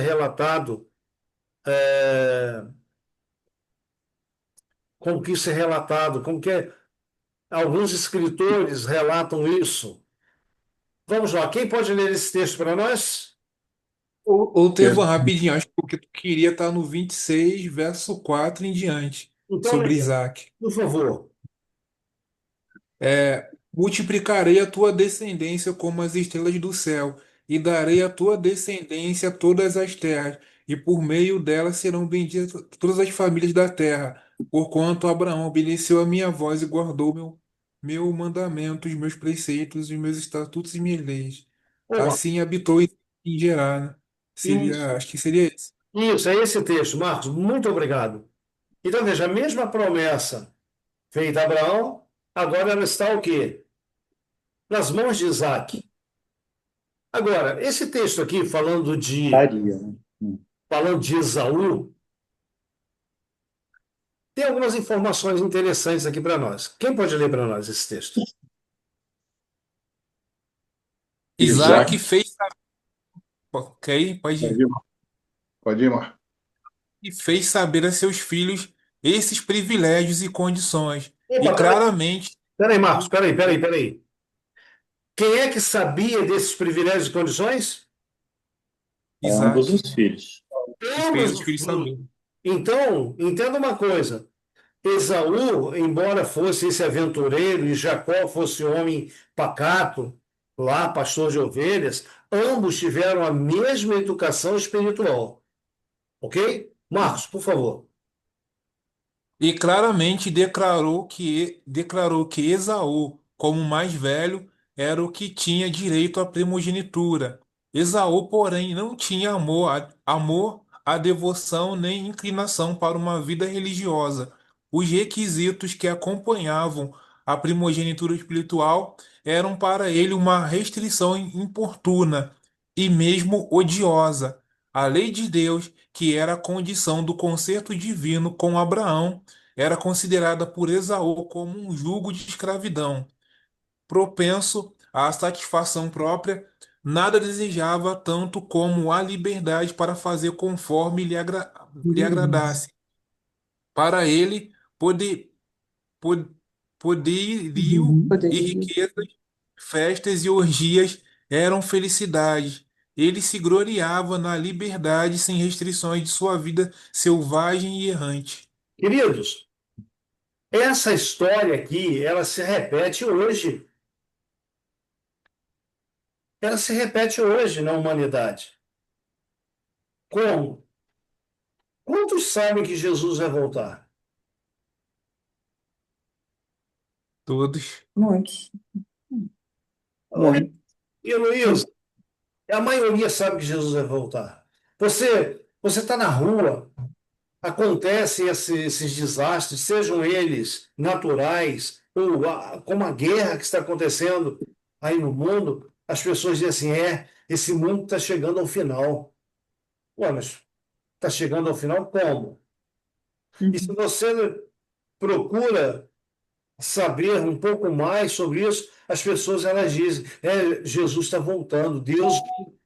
é relatado, como que alguns escritores relatam isso. Vamos lá, quem pode ler esse texto para nós? Ou Tevão, rapidinho, acho que o que tu queria estar no 26, verso 4 em diante, Então, sobre Isaac. por favor. Multiplicarei a tua descendência como as estrelas do céu, e darei à tua descendência todas as terras, e por meio dela serão benditas todas as famílias da terra, porquanto Abraão obedeceu a minha voz e guardou meu mandamento, os meus preceitos, os meus estatutos e minhas leis. Ó, Assim habitou em Gerar, né? isso, Acho que seria esse. isso, é esse texto, Marcos. Muito obrigado. Então, veja, a mesma promessa feita a Abraão, agora ela está o quê? Nas mãos de Isaac. Agora, esse texto aqui, Daria, né? falando de Esaú, tem algumas informações interessantes aqui para nós. Quem pode ler para nós esse texto? Isaac Isaac, fez. Ok, pode pode ir. ir, Mar- pode ir, Mar. E fez saber a seus filhos esses privilégios e condições. E Opa, claramente, peraí, Marcos, peraí. Quem é que sabia desses privilégios e condições? Ambos Isaac, os filhos. e fez Ambos os os filhos filhos. saber. Então, entenda uma coisa. Esaú, embora fosse esse aventureiro e Jacó fosse homem pacato, lá, pastor de ovelhas, ambos tiveram a mesma educação espiritual. Ok? Marcos, por favor. E claramente declarou que Esaú, como o mais velho, era o que tinha direito à primogenitura. Esaú, porém, não tinha amor, a devoção nem inclinação para uma vida religiosa. Os requisitos que acompanhavam a primogenitura espiritual eram para ele uma restrição importuna e mesmo odiosa. A lei de Deus, que era a condição do concerto divino com Abraão, era considerada por Esaú como um jugo de escravidão. Propenso à satisfação própria, nada desejava tanto como a liberdade para fazer conforme lhe agradasse. Para ele, po- poderio e Poderia. riquezas, festas e orgias eram felicidades. Ele se gloriava na liberdade sem restrições de sua vida selvagem e errante. Queridos, essa história aqui, ela se repete hoje. Ela se repete hoje na humanidade. Como? Quantos sabem que Jesus vai voltar? Todos. Muitos. Muito. E Luiz, a maioria sabe que Jesus vai voltar. Você está na rua, acontecem esses desastres, sejam eles naturais ou como a guerra que está acontecendo aí no mundo, as pessoas dizem assim, esse mundo está chegando ao final. Ué, mas está chegando ao final como? E se você procura saber um pouco mais sobre isso, as pessoas elas dizem, Jesus está voltando,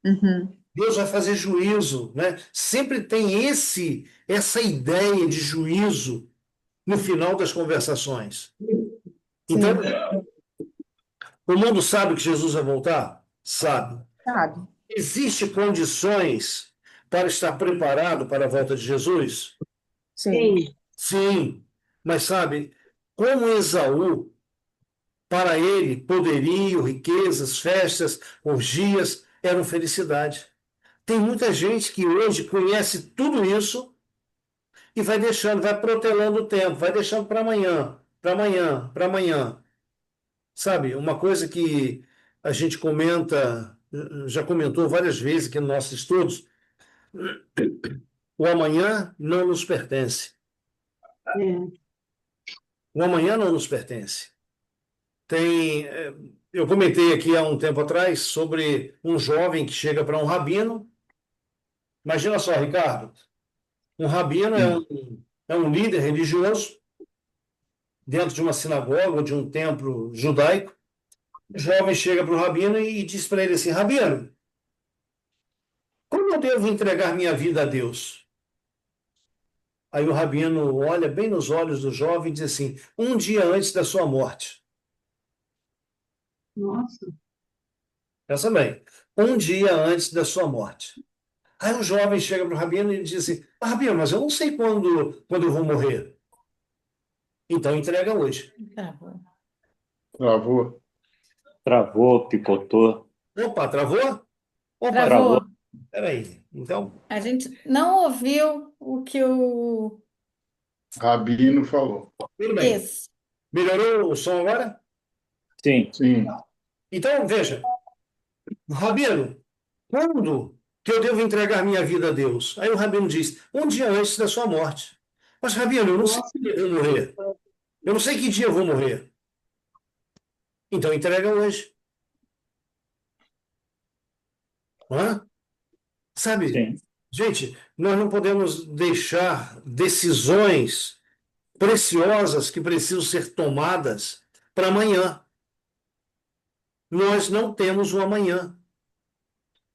Uhum. Deus vai fazer juízo, né? Sempre tem essa ideia de juízo no final das conversações. Então, Sim. o mundo sabe que Jesus vai voltar? sabe? Sabe? Existem condições para estar preparado para a volta de Jesus? Sim. Sim. Sim, mas sabe, como Esaú, para ele, poderio, riquezas, festas, orgias eram felicidade. Tem muita gente que hoje conhece tudo isso e vai deixando, vai protelando o tempo, vai deixando para amanhã, para amanhã, para amanhã. Sabe, uma coisa que a gente comenta, já comentou várias vezes aqui nos nossos estudos, o amanhã não nos pertence. É. O amanhã não nos pertence. Eu comentei aqui há um tempo atrás sobre um jovem que chega para um rabino. Imagina só, Ricardo, um rabino é um líder religioso dentro de uma sinagoga ou de um templo judaico. O jovem chega para o rabino e diz para ele assim: Rabino, como eu devo entregar minha vida a Deus? Aí o rabino olha bem nos olhos do jovem e diz assim: um dia antes da sua morte. Nossa. Pensa bem, um dia antes da sua morte. Aí o jovem chega para o rabino e diz assim: Rabino, mas eu não sei quando eu vou morrer. Então entrega hoje. Tá bom. Travou. Travou, picotou. Opa, travou? Opa, Travou. Travou. peraí. Então, A gente não ouviu o que o. Rabino falou. tudo bem. Isso. Melhorou o som agora? Sim. Sim. Então, veja, Rabino, quando que eu devo entregar minha vida a Deus? Aí o Rabino diz: um dia antes da sua morte. Mas, Rabino, eu não sei Nossa. que dia eu vou morrer. Eu não sei que dia eu vou morrer. Então entrega hoje. Hã? Sabe, Sim. gente, nós não podemos deixar decisões preciosas que precisam ser tomadas para amanhã. Nós não temos o amanhã.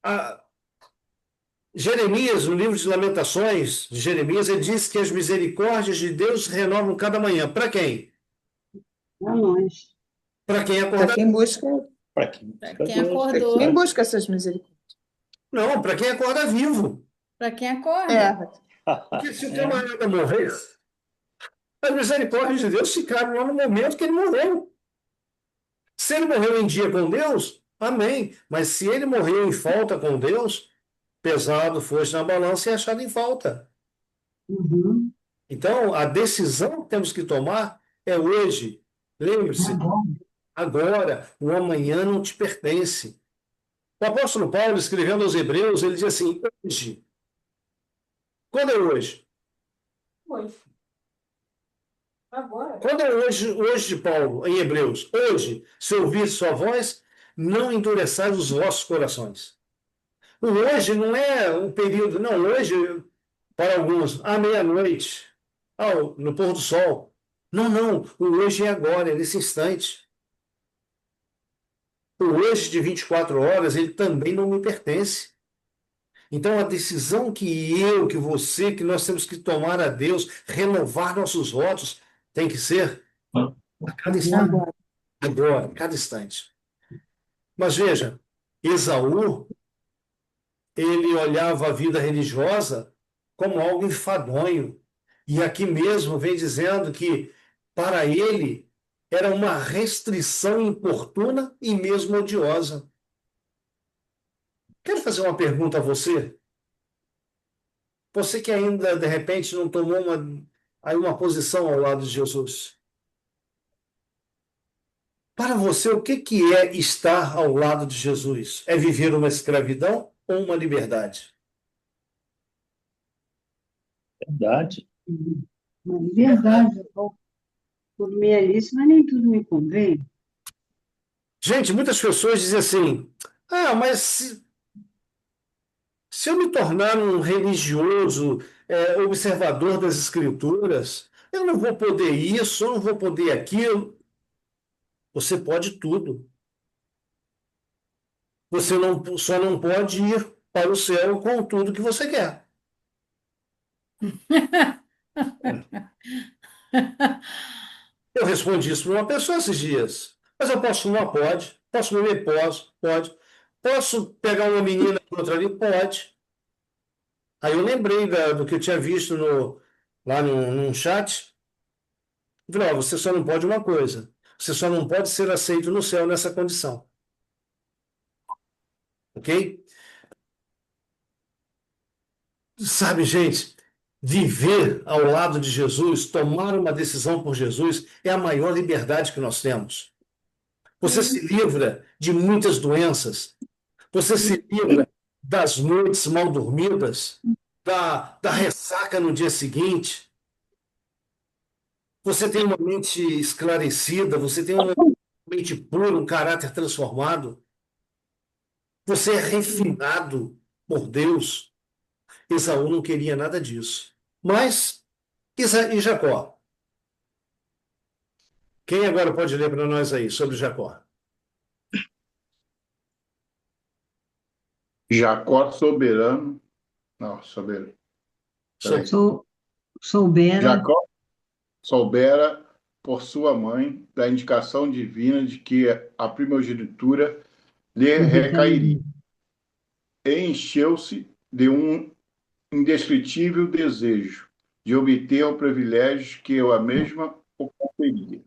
A Jeremias, no livro de Lamentações de Jeremias, ele diz que as misericórdias de Deus se renovam cada manhã. Para quem? Para nós. Para quem Para acorda? quem busca, Para quem Para busca quem Deus. para acordou, quem busca essas misericórdias. Não, para quem acorda vivo. para quem É, acorda. Porque se o É. camarada morrer, as misericórdias de Deus ficaram lá no momento que ele morreu. Se ele morreu em dia com Deus, amém. Mas se ele morreu em falta com Deus, pesado fosse na balança e achado em falta. Uhum. Então, a decisão que temos que tomar é hoje. Lembre-se, agora, o amanhã não te pertence. O apóstolo Paulo, escrevendo aos Hebreus, ele diz assim: hoje. Quando é hoje? Hoje. Agora. Quando é hoje de Paulo, em Hebreus? Hoje, se ouvir sua voz, não endureçais os vossos corações. O hoje não é um período, não, hoje, para alguns, à meia-noite, no pôr do sol. Não, não, o hoje é agora, é nesse instante. O hoje de 24 horas, ele também não me pertence. Então, a decisão que você, que nós temos que tomar a Deus, renovar nossos votos, tem que ser a cada instante, agora. agora, a cada instante. Mas veja, Esaú, ele olhava a vida religiosa como algo enfadonho. E aqui mesmo vem dizendo que, para ele, era uma restrição importuna e mesmo odiosa. Quero fazer uma pergunta a você. Você que ainda, de repente, não tomou aí uma posição ao lado de Jesus. Para você, o que é estar ao lado de Jesus? É viver uma escravidão ou uma liberdade? Verdade. Mas, verdade, eu vou por meia lista, mas nem tudo me convém. Gente, muitas pessoas dizem assim: ah, mas se eu me tornar um religioso, observador das Escrituras, eu não vou poder isso, eu não vou poder aquilo. Você pode tudo. Você só não pode ir para o céu com tudo que você quer. Eu respondi isso para uma pessoa esses dias. Mas eu posso fumar? Pode. Posso beber? Posso. Pode. Posso pegar uma menina e outra ali? Pode. Aí eu lembrei do que eu tinha visto lá num chat. Eu falei, ó, você só não pode uma coisa. Você só não pode ser aceito no céu nessa condição. Ok? Sabe, gente, viver ao lado de Jesus, tomar uma decisão por Jesus, é a maior liberdade que nós temos. Você se livra de muitas doenças. Você se livra das noites mal dormidas, da ressaca no dia seguinte. Você tem uma mente esclarecida, você tem uma mente pura, um caráter transformado. Você é refinado por Deus. Esaú não queria nada disso. Mas, e Jacó? Quem agora pode ler para nós aí sobre Jacó? Jacó soberano. Não, soberano. Peraí. Soubera Jacó soubera por sua mãe da indicação divina de que a primogenitura lhe recairia. E encheu-se de um indescritível desejo de obter o privilégio que eu a mesma o conferia.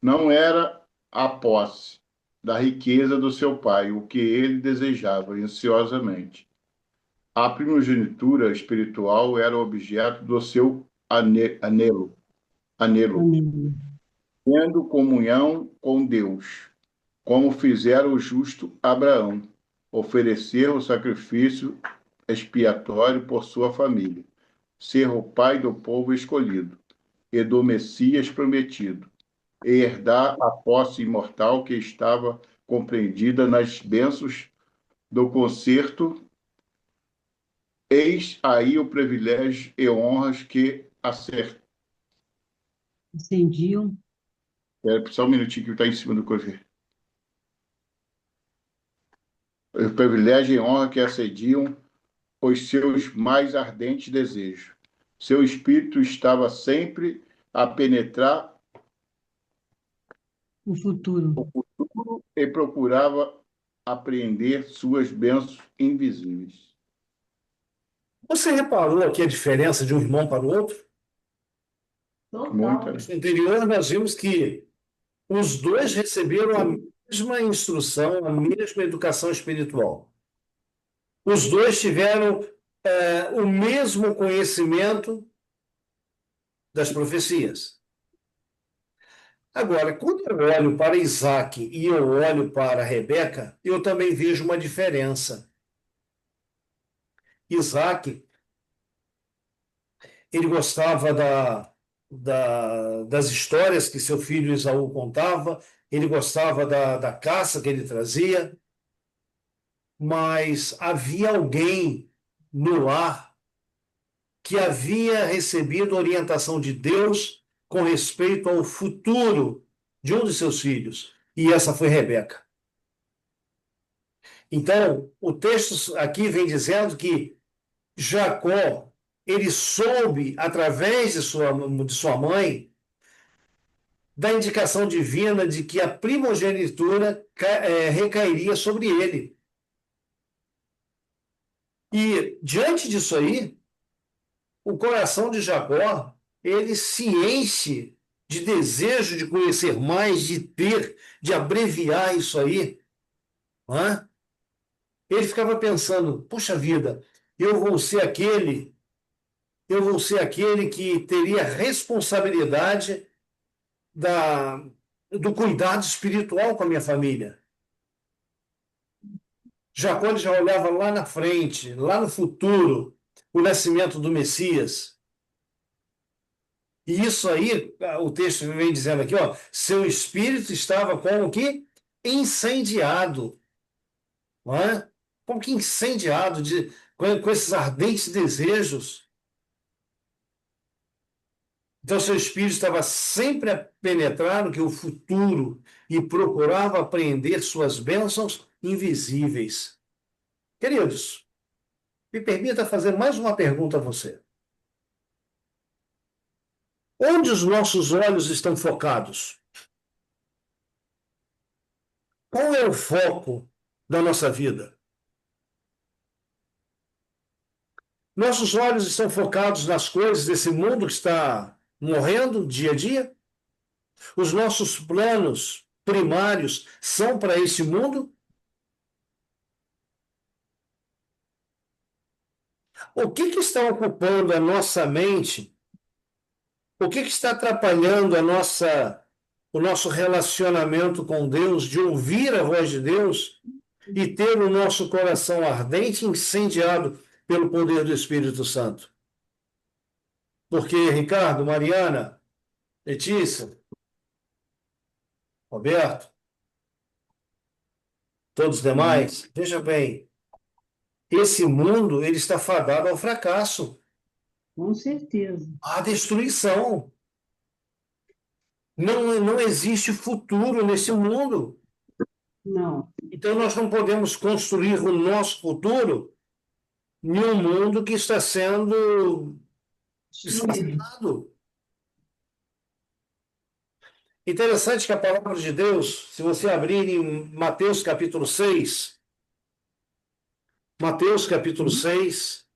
Não era a posse da riqueza do seu pai o que ele desejava ansiosamente. A primogenitura espiritual era o objeto do seu anelo, tendo comunhão com Deus, como fizera o justo Abraão, oferecer o sacrifício expiatório por sua família, ser o pai do povo escolhido e do Messias prometido, e herdar a posse imortal que estava compreendida nas bênçãos do concerto. Eis aí o privilégio e honras que acendiam. Só um minutinho que está em cima do coisa. O privilégio e honra que acediam os seus mais ardentes desejos. Seu espírito estava sempre a penetrar O futuro. e procurava apreender suas bênçãos invisíveis. Você reparou aqui a diferença de um irmão para o outro? Muita, né? No anterior, nós vimos que os dois receberam a mesma instrução, a mesma educação espiritual. Os dois tiveram o mesmo conhecimento das profecias. Agora, quando eu olho para Isaac e eu olho para Rebeca, eu também vejo uma diferença. Isaac, ele gostava das histórias que seu filho Esaú contava, ele gostava da caça que ele trazia, mas havia alguém no lar que havia recebido orientação de Deus com respeito ao futuro de um de seus filhos, e essa foi Rebeca. Então, o texto aqui vem dizendo que Jacó, ele soube, através de sua mãe, da indicação divina de que a primogenitura recairia sobre ele. E, diante disso aí, o coração de Jacó, ele se enche de desejo de conhecer mais, de ter, de abreviar isso aí. Não é? Ele ficava pensando, puxa vida, eu vou ser aquele que teria responsabilidade do cuidado espiritual com a minha família. Jacó ele já olhava lá na frente, lá no futuro, o nascimento do Messias. E isso aí, o texto vem dizendo aqui, ó, seu espírito estava como que incendiado, não é? Como que incendiado com esses ardentes desejos. Então, seu espírito estava sempre a penetrar no que o futuro e procurava apreender suas bênçãos invisíveis. Queridos, me permita fazer mais uma pergunta a você. Onde os nossos olhos estão focados? Qual é o foco da nossa vida. Nossos olhos estão focados nas coisas desse mundo que está morrendo dia a dia? Os nossos planos primários são para este mundo? O que está ocupando a nossa mente? O que está atrapalhando o nosso relacionamento com Deus, de ouvir a voz de Deus e ter o nosso coração ardente e incendiado pelo poder do Espírito Santo? Porque, Ricardo, Mariana, Letícia, Roberto, todos os demais, veja bem, esse mundo ele está fadado ao fracasso, Com certeza. à destruição. Não existe futuro nesse mundo. Não. Então, nós não podemos construir o nosso futuro em um mundo que está sendo assassinado. Interessante que a palavra de Deus, se você abrir em Mateus capítulo 6, Mateus capítulo 6,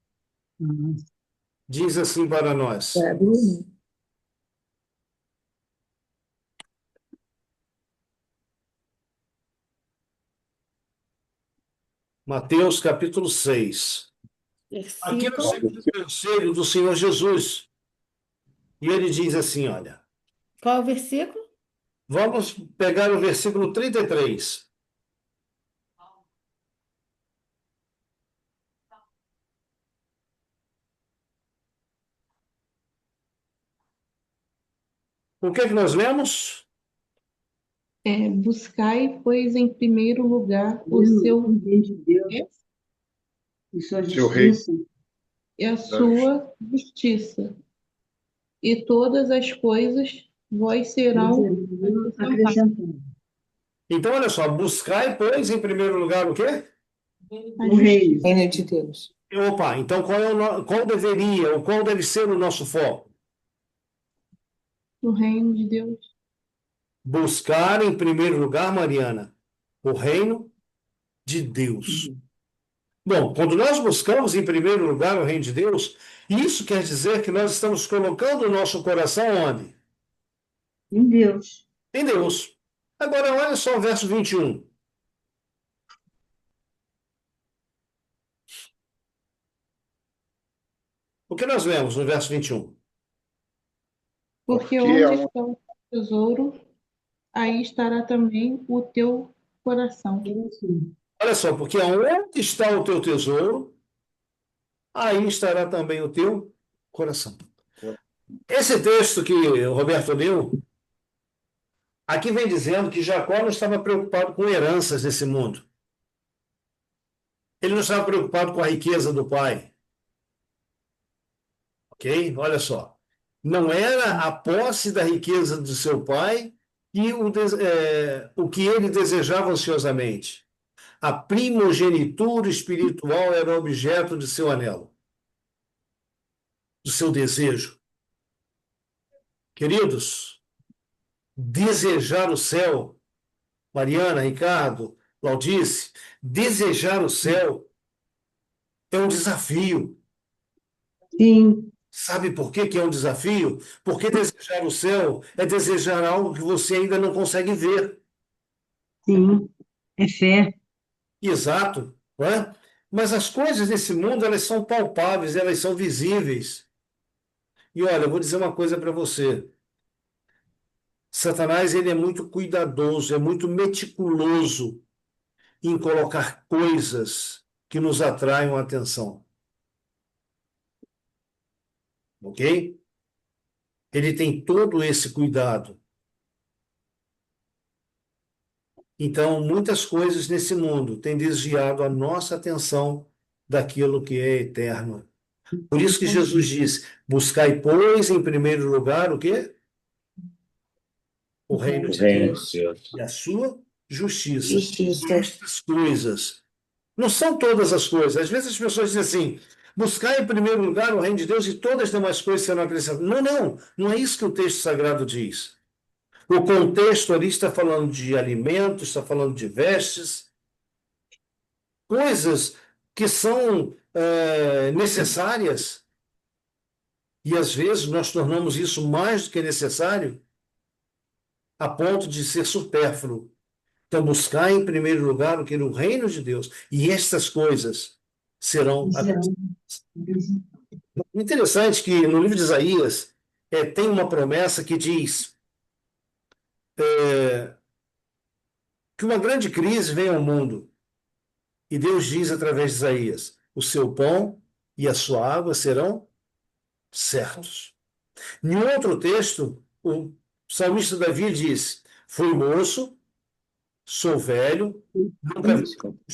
diz assim para nós. Mateus capítulo 6. Aqui é o Versículo. segundo conselho do Senhor Jesus. E ele diz assim, olha, Qual é o versículo? vamos pegar o versículo 33. O que é que nós lemos? Buscai, pois, em primeiro lugar o O seu reino de Deus reino e sua Seu reino. justiça. e a sua justiça, e todas as coisas vos serão acrescentadas. Acrescentando. Então, olha só, buscai, pois, em primeiro lugar o quê? O reino. Reino de Deus. Opa, então qual deveria, ou qual deve ser o nosso foco? O reino de Deus. Buscar em primeiro lugar, Mariana, o reino de Deus. Bom, quando nós buscamos em primeiro lugar o reino de Deus, isso quer dizer que nós estamos colocando o nosso coração onde? Em Deus. Em Deus. Agora, olha só o verso 21. O que nós lemos no verso 21? Porque Porque onde aonde- está o teu tesouro, aí estará também o teu coração. Olha só, porque onde está o teu tesouro, aí estará também o teu coração. Esse texto que o Roberto leu, aqui vem dizendo que Jacó não estava preocupado com heranças desse mundo. Ele não estava preocupado com a riqueza do pai. Ok? Olha só. Não era a posse da riqueza do seu pai e o que ele desejava ansiosamente. A primogenitura espiritual era objeto de seu anelo, do seu desejo. Queridos, desejar o céu, Mariana, Ricardo, Claudice, desejar o céu é um desafio. Sim. Sabe por que que é um desafio? Porque desejar o céu é desejar algo que você ainda não consegue ver. Sim. É fé. Exato, não é? Mas as coisas desse mundo, elas são palpáveis, elas são visíveis. E olha, eu vou dizer uma coisa para você. Satanás, ele é muito cuidadoso, é muito meticuloso em colocar coisas que nos atraiam a atenção. Ok? Ele tem todo esse cuidado. Então, muitas coisas nesse mundo têm desviado a nossa atenção daquilo que é eterno. Por isso que Jesus diz: buscai, pois, em primeiro lugar, o quê? O reino O de reino Deus de Deus. e a sua justiça. Justiça. Estas coisas. Não são todas as coisas. Às vezes as pessoas dizem assim: buscar em primeiro lugar o reino de Deus e todas as demais coisas serão acrescentadas. Não é isso que o texto sagrado diz. O contexto ali está falando de alimentos, está falando de vestes, coisas que são necessárias, e às vezes nós tornamos isso mais do que necessário, a ponto de ser supérfluo. Então, buscar em primeiro lugar o que é no reino de Deus, e estas coisas serão acrescentadas. Interessante que no livro de Isaías tem uma promessa que diz que uma grande crise vem ao mundo, e Deus diz através de Isaías: o seu pão e a sua água serão certos. Em outro texto, o salmista Davi diz: fui moço, sou velho, nunca vi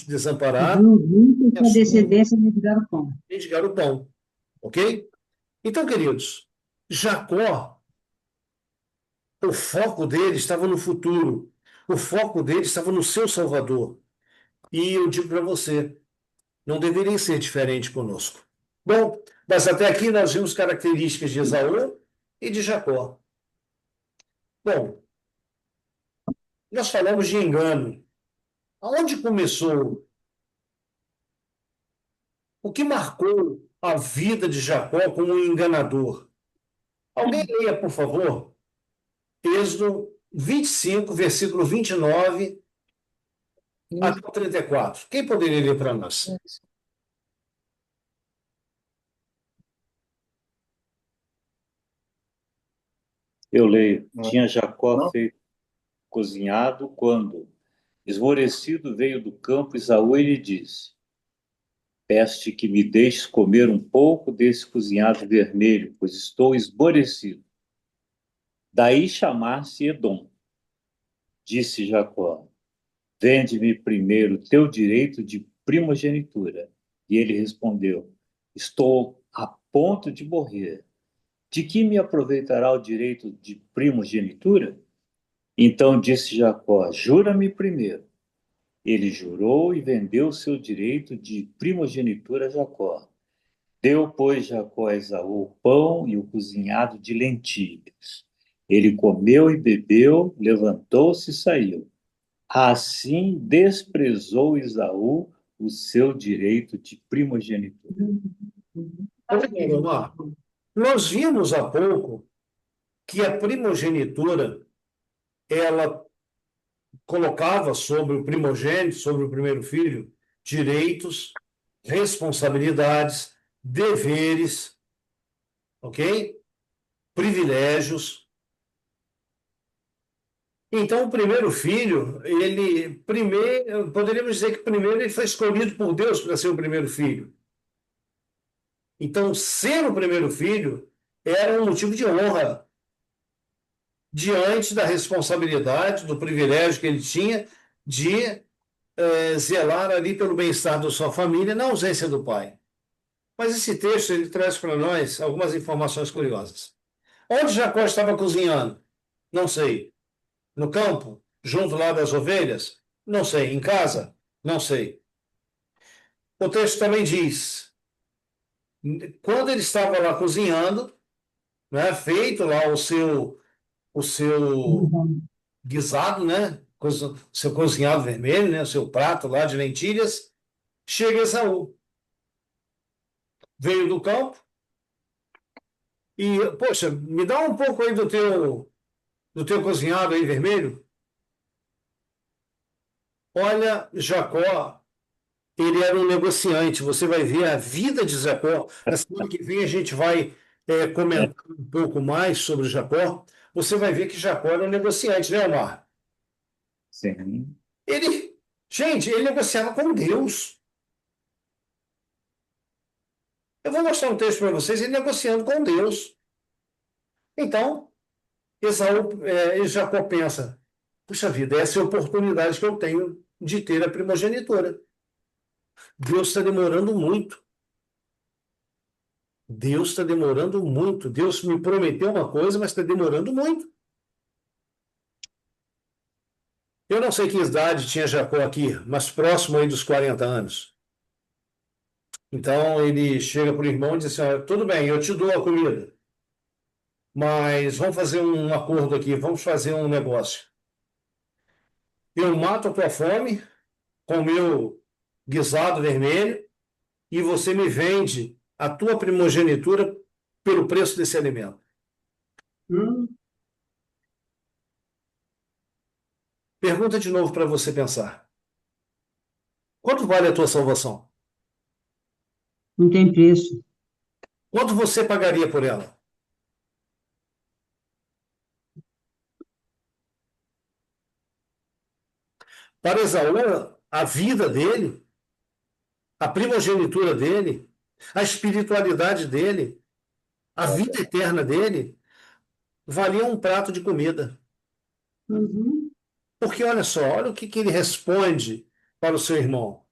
desamparado, Viu junto e com a a sua descendência de Garupão. mendigar o pão. Ok? Então, queridos, Jacó, o foco dele estava no futuro. O foco dele estava no seu Salvador. E eu digo para você, não deveria ser diferente conosco. Bom, mas até aqui nós vimos características de Esaú e de Jacó. Bom, nós falamos de engano. Aonde começou? O que marcou a vida de Jacó como um enganador? Alguém leia, por favor, Êxodo 25, versículo 29 até o 34. Quem poderia ler para nós? Eu leio. Tinha Jacó Não? feito cozinhado quando, esmorecido, veio do campo Esaú e lhe disse: Peço-te que me deixes comer um pouco desse cozinhado vermelho, pois estou esmorecido. Daí chamar-se Edom. Disse Jacó: Vende-me primeiro teu direito de primogenitura. E ele respondeu: Estou a ponto de morrer. De que me aproveitará o direito de primogenitura? Então disse Jacó: Jura-me primeiro. Ele jurou e vendeu seu direito de primogenitura a Jacó. Deu, pois, Jacó a Esaú o pão e o cozinhado de lentilhas. Ele comeu e bebeu, levantou-se e saiu. Assim desprezou Esaú o seu direito de primogenitura. Nós vimos há pouco que a primogenitura ela colocava sobre o primogênito, sobre o primeiro filho, direitos, responsabilidades, deveres, ok? Privilégios. Então, o primeiro filho, poderíamos dizer que primeiro ele foi escolhido por Deus para ser o primeiro filho. Então, ser o primeiro filho era um motivo de honra diante da responsabilidade, do privilégio que ele tinha de zelar ali pelo bem-estar da sua família na ausência do pai. Mas esse texto ele traz para nós algumas informações curiosas. Onde Jacó estava cozinhando? Não sei. No campo? Junto lá das ovelhas? Não sei. Em casa? Não sei. O texto também diz, quando ele estava lá cozinhando, né, feito lá o seu guisado, né, seu cozinhado vermelho, né, o seu prato lá de lentilhas, chega Esaú. Veio do campo e, poxa, me dá um pouco aí do teu cozinhado aí vermelho. Olha, Jacó, ele era um negociante. Você vai ver a vida de Jacó. Na semana que vem a gente vai comentar um pouco mais sobre Jacó. Você vai ver que Jacó era um negociante, né, Omar? Sim. Gente, ele negociava com Deus. Eu vou mostrar um texto para vocês, ele negociando com Deus. Então, Jacó pensa, puxa vida, essa é a oportunidade que eu tenho de ter a primogenitura. Deus está demorando muito. Deus está demorando muito. Deus me prometeu uma coisa, mas está demorando muito. Eu não sei que idade tinha Jacó aqui, mas próximo aí dos 40 anos. Então ele chega para o irmão e diz assim: "Olha, tudo bem, eu te dou a comida, mas vamos fazer um acordo aqui, vamos fazer um negócio. Eu mato a tua fome com o meu guisado vermelho, e você me vende a tua primogenitura pelo preço desse alimento. Hum, Pergunta de novo para você pensar. Quanto vale a tua salvação? não tem preço. Quanto você pagaria por ela? Para Esaú, a vida dele, a primogenitura dele, a espiritualidade dele, a vida eterna dele, valia um prato de comida. Uhum. Porque olha só, olha o que ele responde para o seu irmão.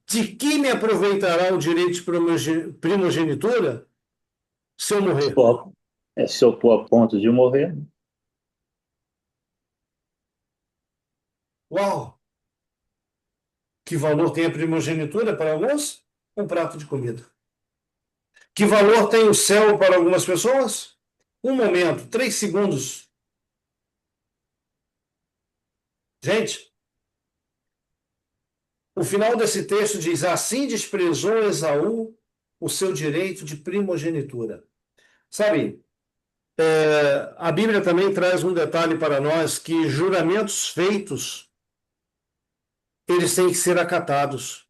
De que me aproveitará o direito de primogenitura se eu morrer? Só, se eu estou a ponto de morrer, Uau! Que valor tem a primogenitura para alguns? Um prato de comida. Que valor tem o céu para algumas pessoas? Um momento, 3 segundos. Gente, o final desse texto diz: assim desprezou Esaú o seu direito de primogenitura. Sabe, a Bíblia também traz um detalhe para nós que juramentos feitos, eles têm que ser acatados.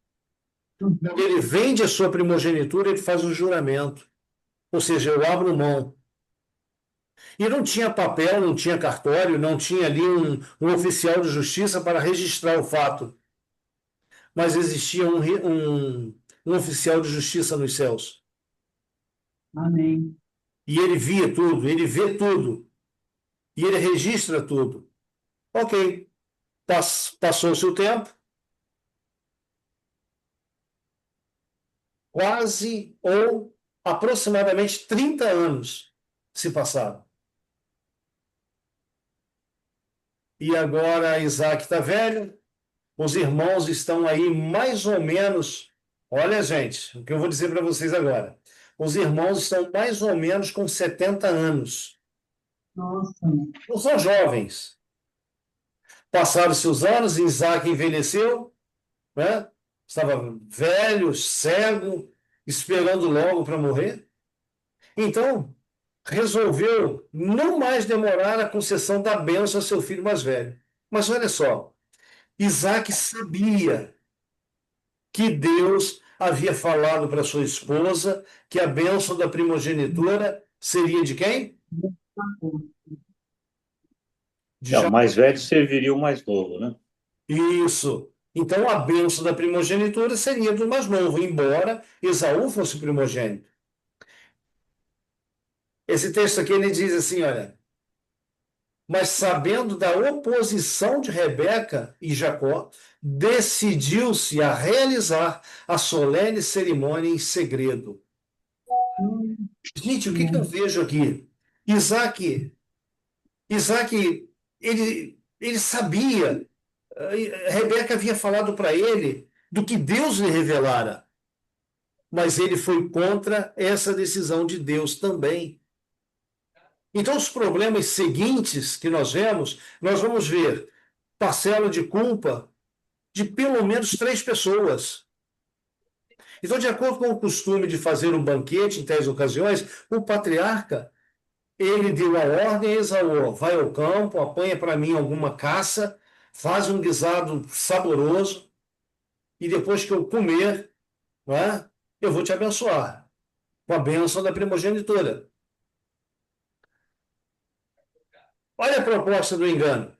Quando ele vende a sua primogenitura, ele faz um juramento. Ou seja, eu abro mão. E não tinha papel, não tinha cartório, não tinha ali um oficial de justiça para registrar o fato. Mas existia um oficial de justiça nos céus. Amém. E ele via tudo, ele vê tudo. E ele registra tudo. Ok, passou-se o tempo, quase ou aproximadamente 30 anos se passaram. E agora Isaac está velho, os irmãos estão aí mais ou menos. Olha, gente, o que eu vou dizer para vocês agora. Os irmãos estão mais ou menos com 70 anos. Nossa. Não são jovens. Passaram-se os anos, Isaac envelheceu, né? Estava velho, cego, esperando logo para morrer. Então, resolveu não mais demorar a concessão da bênção a seu filho mais velho. Mas olha só, Isaac sabia que Deus havia falado para sua esposa que a bênção da primogenitura seria de quem? De o Jacó. mais velho serviria o mais novo, né? Isso. Então a bênção da primogenitura seria do mais novo, embora Esaú fosse primogênito. Esse texto aqui ele diz assim, olha, mas sabendo da oposição de Rebeca e Jacó, decidiu-se a realizar a solene cerimônia em segredo. Gente, o que eu vejo aqui? Isaac, ele sabia, Rebeca havia falado para ele do que Deus lhe revelara, mas ele foi contra essa decisão de Deus também. Então, os problemas seguintes que nós vamos ver parcela de culpa de pelo menos 3 pessoas. Então, de acordo com o costume de fazer um banquete em tais ocasiões, o patriarca, ele deu a ordem a Esaú: vai ao campo, apanha para mim alguma caça, faz um guisado saboroso, e depois que eu comer, não é, eu vou te abençoar com a bênção da primogenitura. Olha a proposta do engano.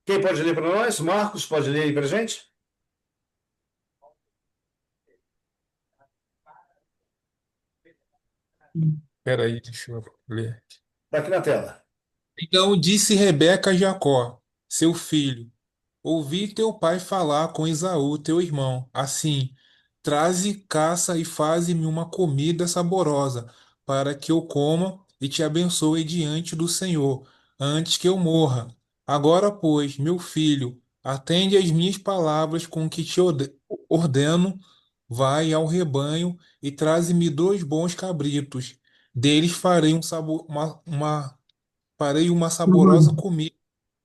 Quem pode ler para nós? Marcos, pode ler aí para a gente? Espera aí, deixa eu ler. Está aqui na tela. Então disse Rebeca a Jacó, seu filho: ouvi teu pai falar com Esaú, teu irmão, assim: traze caça e faze-me uma comida saborosa, para que eu coma e te abençoe diante do Senhor, antes que eu morra. Agora, pois, meu filho, atende às minhas palavras com que te ordeno, vai ao rebanho e traze-me 2 bons cabritos. Deles farei farei uma saborosa Uhum. comida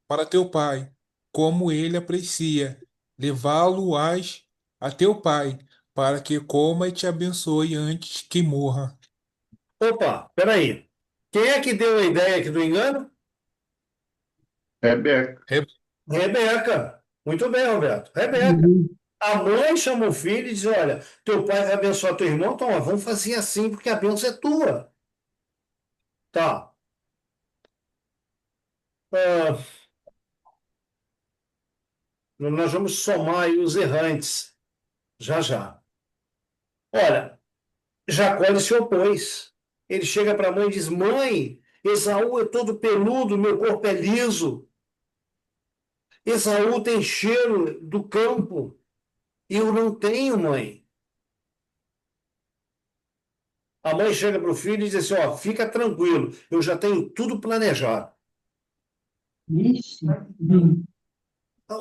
para teu pai, como ele aprecia, levá-lo-ás a teu pai, para que coma e te abençoe antes que morra. Opa, peraí. Quem é que deu a ideia aqui do engano? Rebeca. Re- Rebeca. Muito bem, Roberto. Rebeca. Uhum. A mãe chama o filho e diz: Olha, teu pai vai abençoar teu irmão, então ó, vamos fazer assim, porque a bênção é tua. Tá. Ah, nós vamos somar aí os errantes, já já. Olha, Jacó ele se opôs. Ele chega para a mãe e diz: Mãe, Esaú é todo peludo, meu corpo é liso. Esaú tem cheiro do campo. E eu não tenho, mãe. A mãe chega para o filho e diz assim: Ó, fica tranquilo, eu já tenho tudo planejado. Ixi. Uhum.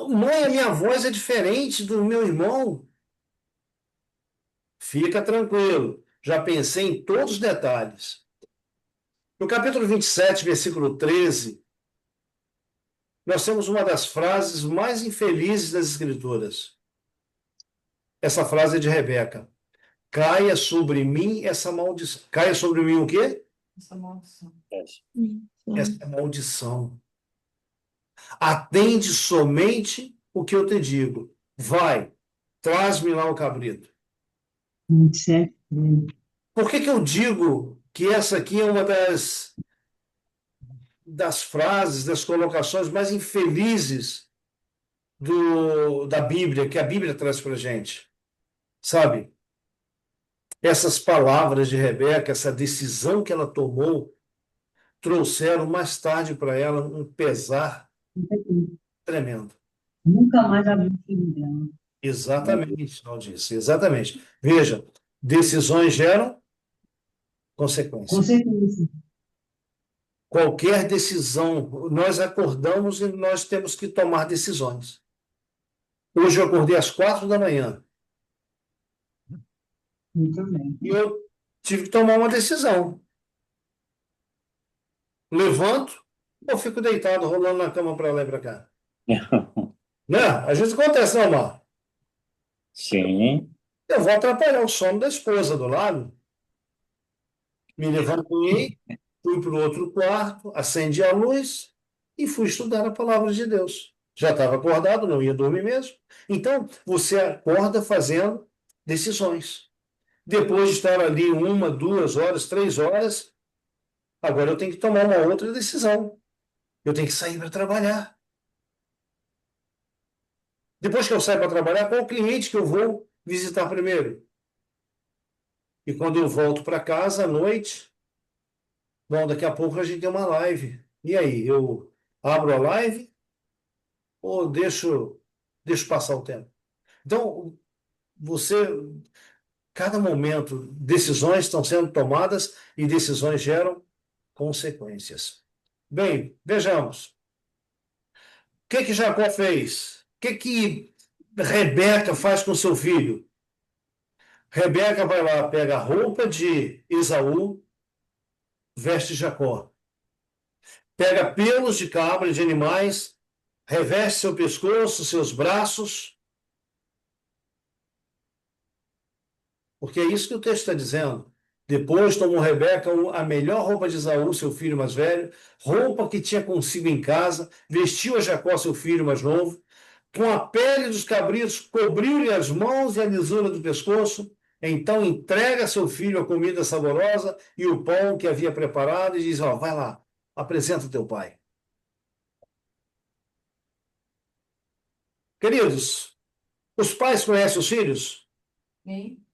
Mãe, a minha voz é diferente do meu irmão. Fica tranquilo, já pensei em todos os detalhes. No capítulo 27, versículo 13, nós temos uma das frases mais infelizes das Escrituras. Essa frase é de Rebeca. Caia sobre mim essa maldição. Caia sobre mim o quê? Essa maldição. Essa maldição. Atende somente o que eu te digo. Vai, traz-me lá o cabrito. 27. Por que que eu digo que essa aqui é uma das frases, das colocações mais infelizes da Bíblia, que a Bíblia traz para a gente? Sabe? Essas palavras de Rebeca, essa decisão que ela tomou, trouxeram mais tarde para ela um pesar tremendo. Nunca mais abri o filho dela. Exatamente, não disse. Exatamente. Veja, decisões geram Com consequência. certeza. Qualquer decisão, nós acordamos e nós temos que tomar decisões. Hoje eu acordei às 4 da manhã Muito bem. e eu tive que tomar uma decisão. Levanto ou fico deitado, rolando na cama para lá e para cá? Né? Às vezes acontece, não, Mar? Sim. Eu vou atrapalhar o sono da esposa do lado. Me levantei, fui para o outro quarto, acendi a luz e fui estudar a palavra de Deus. Já estava acordado, não ia dormir mesmo. Então, você acorda fazendo decisões. Depois de estar ali 1, 2 horas, 3 horas, agora eu tenho que tomar uma outra decisão. Eu tenho que sair para trabalhar. Depois que eu saio para trabalhar, qual o cliente que eu vou visitar primeiro? E quando eu volto para casa à noite, bom, daqui a pouco a gente tem uma live. E aí, eu abro a live ou deixo passar o tempo? Então, você, cada momento, decisões estão sendo tomadas e decisões geram consequências. Bem, vejamos. O que que Jacó fez? O que que Rebeca faz com seu filho? Rebeca vai lá, pega a roupa de Esaú, veste Jacó. Pega pelos de cabra, de animais, reveste seu pescoço, seus braços, porque é isso que o texto está dizendo. Depois tomou Rebeca a melhor roupa de Esaú, seu filho mais velho, roupa que tinha consigo em casa, vestiu a Jacó, seu filho mais novo, com a pele dos cabritos, cobriu-lhe as mãos e a lisura do pescoço. Então entrega a seu filho a comida saborosa e o pão que havia preparado e diz: Ó, vai lá, apresenta teu pai. Queridos, os pais conhecem os filhos? Sim.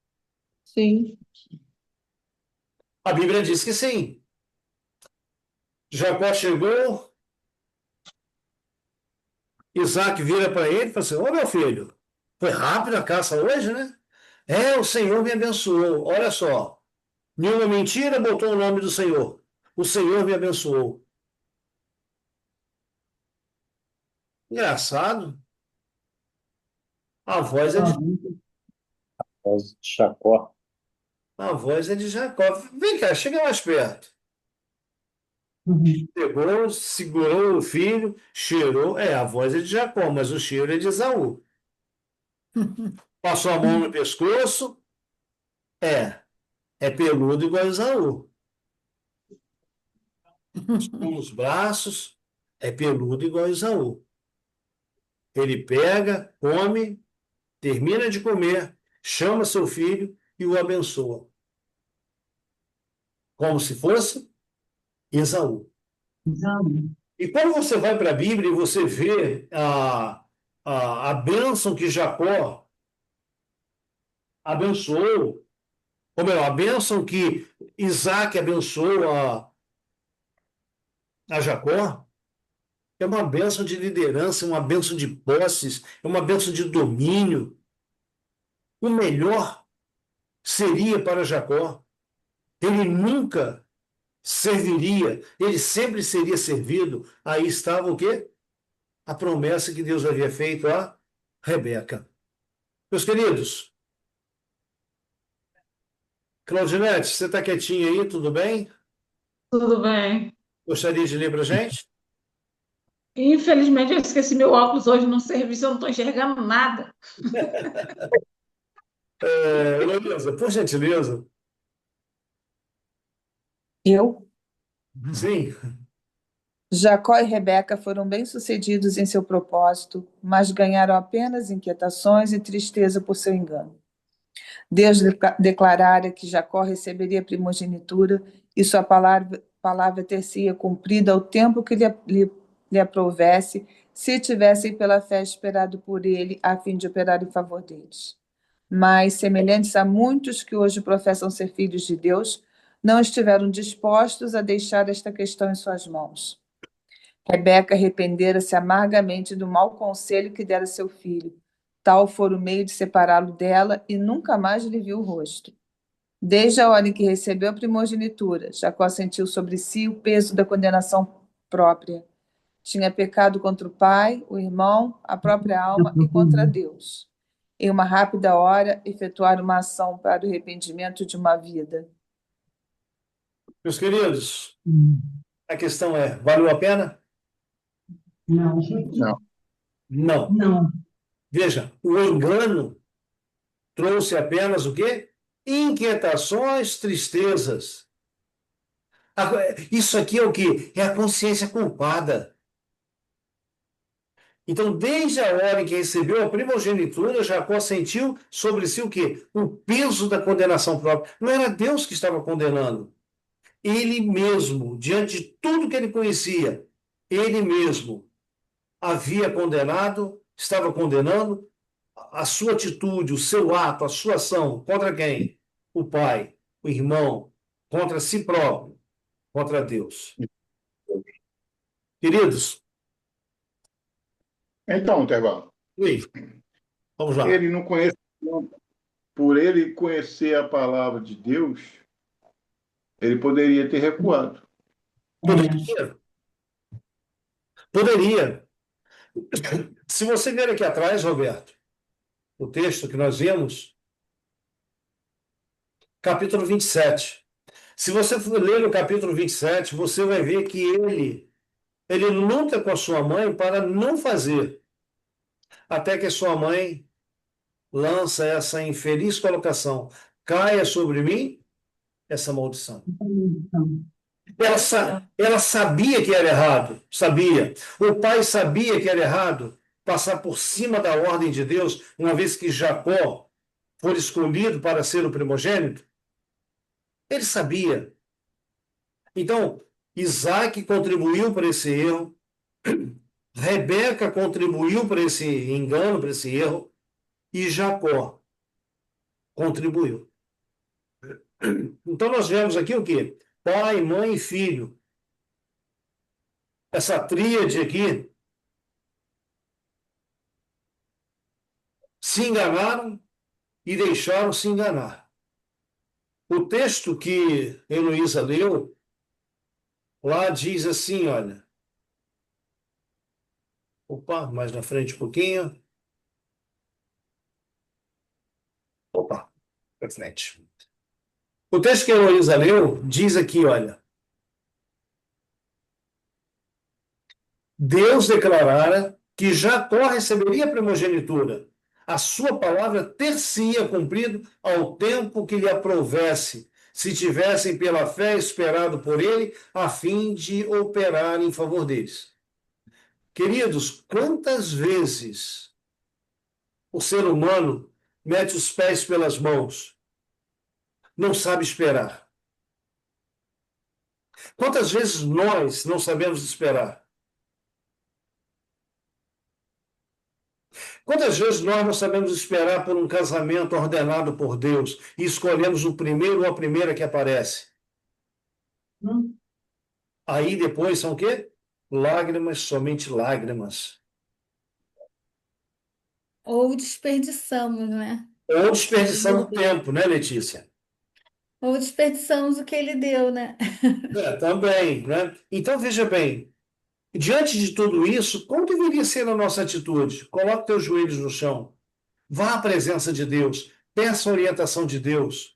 Sim. A Bíblia diz que sim. Jacó chegou, Isaac vira para ele e fala assim: Ô meu filho, foi rápido a caça hoje, né? É, o Senhor me abençoou. Olha só, nenhuma mentira, botou o nome do Senhor. O Senhor me abençoou. Engraçado. A voz é de, Voz de Jacó. a voz é de Jacó. Vem cá, chega mais perto. Uhum. Pegou, segurou o filho, cheirou. É, a voz é de Jacó, mas o cheiro é de Esaú. Passou a mão no pescoço, é peludo igual Esaú. Nos braços, é peludo igual Esaú. Ele pega, come, termina de comer, chama seu filho e o abençoa, como se fosse Esaú. Exato. E quando você vai para a Bíblia e você vê a bênção que Jacó abençoou, ou melhor, a bênção que Isaac abençoou a Jacó, é uma bênção de liderança, é uma bênção de posses, é uma bênção de domínio. O melhor seria para Jacó. Ele nunca serviria, ele sempre seria servido. Aí estava o quê? A promessa que Deus havia feito a Rebeca. Meus queridos, Claudinete, você está quietinho aí, tudo bem? Tudo bem. Gostaria de ler para a gente? Infelizmente, eu esqueci meu óculos hoje no serviço, eu não estou enxergando nada. Heloísa, por gentileza. Eu, Sim. Jacó e Rebeca foram bem-sucedidos em seu propósito, mas ganharam apenas inquietações e tristeza por seu engano. Deus declarara que Jacó receberia a primogenitura e sua palavra ter-se-ia cumprida ao tempo que lhe aprovesse, se tivessem pela fé esperado por ele, a fim de operar em favor deles. Mas, semelhantes a muitos que hoje professam ser filhos de Deus, não estiveram dispostos a deixar esta questão em suas mãos. Rebeca arrependera-se amargamente do mau conselho que dera seu filho. Tal fora o meio de separá-lo dela e nunca mais lhe viu o rosto. Desde a hora em que recebeu a primogenitura, Jacó sentiu sobre si o peso da condenação própria. Tinha pecado contra o pai, o irmão, a própria alma e contra Deus. Em uma rápida hora, efetuar uma ação para o arrependimento de uma vida. Meus queridos, a questão é: valeu a pena? Não, Não. Não. não. Veja, o engano trouxe apenas o quê? Inquietações, tristezas. Isso aqui é o quê? É a consciência culpada. Então, desde a hora em que recebeu a primogenitura, Jacó sentiu sobre si o quê? O peso da condenação própria. Não era Deus que estava condenando. Ele mesmo, diante de tudo que ele conhecia, ele mesmo havia condenado, estava condenando a sua atitude, o seu ato, a sua ação. Contra quem? O pai, o irmão, contra si próprio, contra Deus. Queridos, Então, Intervalo, ui, vamos lá. ele não conhece, por ele conhecer a palavra de Deus, ele poderia ter recuado. Poderia. Poderia. Se você ver aqui atrás, Roberto, o texto que nós vimos, capítulo 27. Se você for ler o capítulo 27, você vai ver que ele luta com a sua mãe para não fazer, até que a sua mãe lança essa infeliz colocação: caia sobre mim essa maldição. Ela sabia que era errado, sabia. O pai sabia que era errado passar por cima da ordem de Deus, uma vez que Jacó foi escolhido para ser o primogênito. Ele sabia. Então, Isaac contribuiu para esse erro, Rebeca contribuiu para esse engano, para esse erro, e Jacó contribuiu. Então, nós vemos aqui o quê? Pai, mãe e filho. Essa tríade aqui se enganaram e deixaram se enganar. O texto que Heloísa leu, lá diz assim, olha. Opa, mais na frente um pouquinho. Opa, para frente. O texto que a Heloísa leu diz aqui, olha. Deus declarara que Jacó receberia a primogenitura, a sua palavra ter-se-ia cumprido ao tempo que lhe aprovesse, se tivessem pela fé esperado por ele, a fim de operar em favor deles. Queridos, quantas vezes o ser humano mete os pés pelas mãos, não sabe esperar? Quantas vezes nós não sabemos esperar? Quantas vezes nós não sabemos esperar por um casamento ordenado por Deus e escolhemos o primeiro ou a primeira que aparece? Aí depois são o quê? Lágrimas, somente lágrimas. Ou desperdiçamos, né? Ou desperdiçamos tempo, né, Letícia? Ou desperdiçamos o que ele deu, né? Também, né? Então, veja bem, diante de tudo isso, como deveria ser a nossa atitude? Coloque teus joelhos no chão. Vá à presença de Deus. Peça a orientação de Deus.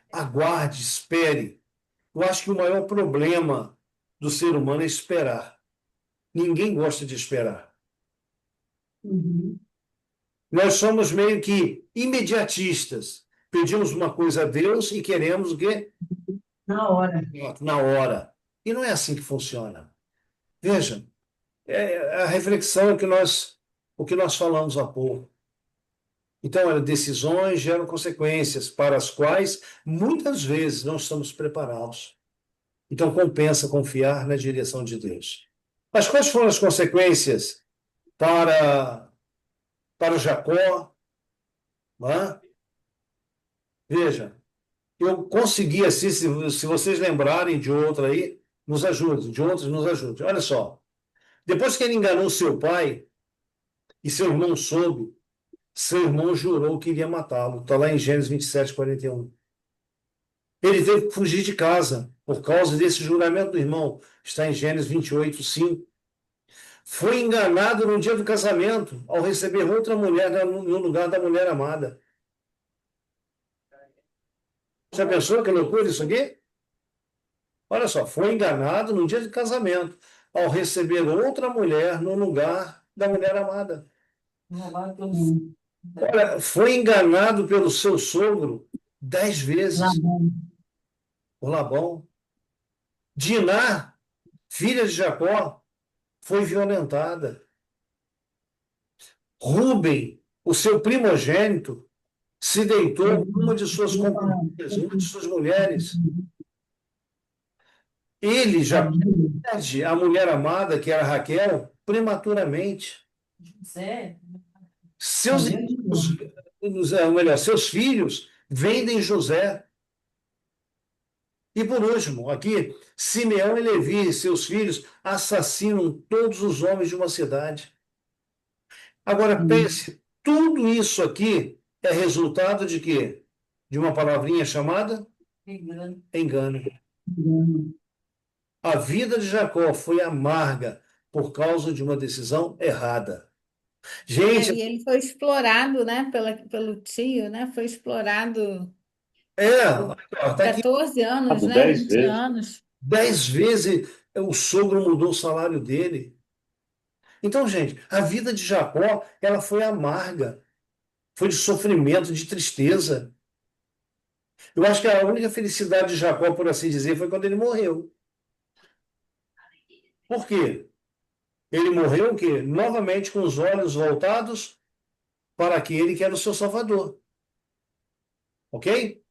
Aguarde, espere. Eu acho que o maior problema do ser humano é esperar. Ninguém gosta de esperar. Nós somos meio que imediatistas. Pedimos uma coisa a Deus e queremos o quê? Na hora. Na hora. E não é assim que funciona. Veja, a reflexão é o que nós falamos há pouco. Então, decisões geram consequências para as quais muitas vezes não estamos preparados. Então, compensa confiar na direção de Deus. Mas quais foram as consequências para Jacó? Não é? Veja, eu consegui, assim, se vocês lembrarem de outra aí, nos ajude, de outros nos ajude. Olha só, depois que ele enganou seu pai e seu irmão soube, seu irmão jurou que iria matá-lo. Está lá em Gênesis 27, 41. Ele teve que fugir de casa por causa desse juramento do irmão. Está em Gênesis 28, 5. Foi enganado no dia do casamento ao receber outra mulher no lugar da mulher amada. Já pensou que loucura isso aqui? Olha só, foi enganado no dia de casamento ao receber outra mulher no lugar da mulher amada. Olha, foi enganado pelo seu sogro 10 vezes. Por Labão. Diná, filha de Jacó, foi violentada. Rúben, o seu primogênito, se deitou com uma de suas companheiras, uma de suas mulheres. Ele já perde a mulher amada, que era Raquel, prematuramente. Seus irmãos, seus filhos vendem José. E por último, aqui, Simeão e Levi, seus filhos, assassinam todos os homens de uma cidade. Agora pense, tudo isso aqui é resultado de quê? De uma palavrinha chamada? Engano. A vida de Jacó foi amarga por causa de uma decisão errada. Gente, E ele foi explorado, né, pelo tio, né? Foi explorado tá aqui 14 anos, né? 10 20 vezes. anos. 10 vezes o sogro mudou o salário dele. Então, gente, a vida de Jacó, ela foi amarga. Foi de sofrimento, de tristeza. Eu acho que a única felicidade de Jacó, por assim dizer, foi quando ele morreu. Por quê? Ele morreu o quê? Novamente com os olhos voltados para aquele que era o seu Salvador. Ok?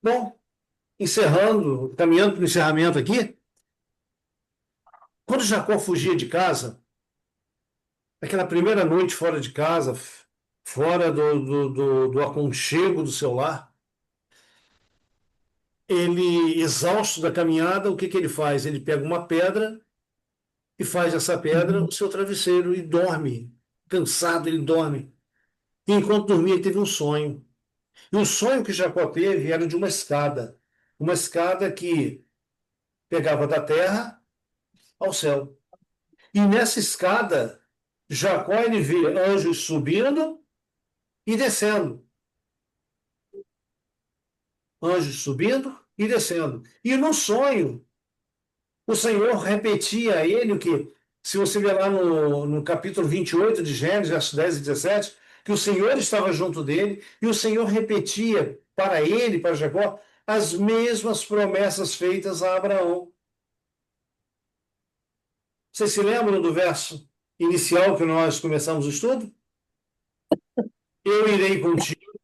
Bom, encerrando, caminhando para o encerramento aqui, quando Jacó fugia de casa, aquela primeira noite fora de casa, fora do aconchego do seu lar, ele, exausto da caminhada, o que ele faz? Ele pega uma pedra e faz essa pedra o seu travesseiro e dorme. Cansado, ele dorme. E enquanto dormia, ele teve um sonho. E o sonho que Jacó teve era de uma escada. Uma escada que pegava da terra ao céu. E nessa escada, Jacó ele vê anjos subindo e descendo. Anjos subindo e descendo. E no sonho, o Senhor repetia a ele o que, se você ver lá no capítulo 28 de Gênesis, versos 10 e 17, que o Senhor estava junto dele e o Senhor repetia para ele, para Jacó, as mesmas promessas feitas a Abraão. Vocês se lembram do verso inicial que nós começamos o estudo? Eu irei contigo,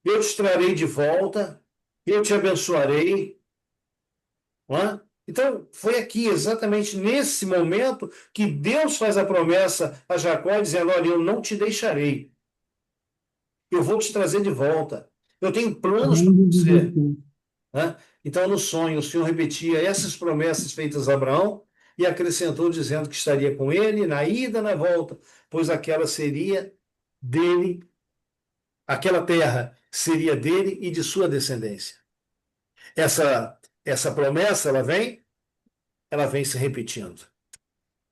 eu te trarei de volta, eu te abençoarei. Não é? Então, foi aqui, exatamente nesse momento, que Deus faz a promessa a Jacó, dizendo: olha, eu não te deixarei. Eu vou te trazer de volta. Eu tenho planos para você. Né? Então, no sonho, o Senhor repetia essas promessas feitas a Abraão e acrescentou dizendo que estaria com ele na ida e na volta, pois aquela seria dele, aquela terra seria dele e de sua descendência. Essa promessa, ela vem se repetindo.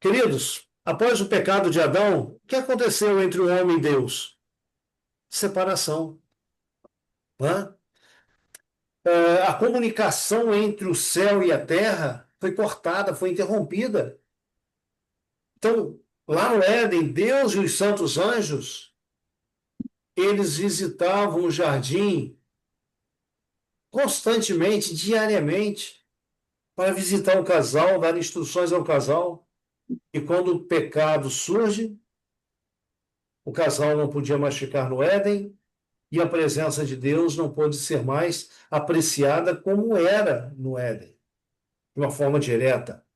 Queridos, após o pecado de Adão, o que aconteceu entre o homem e Deus? Separação. Né? A comunicação entre o céu e a terra foi cortada, foi interrompida. Então, lá no Éden, Deus e os santos anjos, eles visitavam o jardim constantemente, diariamente, para visitar o casal, dar instruções ao casal. E quando o pecado surge, o casal não podia mais ficar no Éden, e a presença de Deus não pôde ser mais apreciada como era no Éden, de uma forma direta.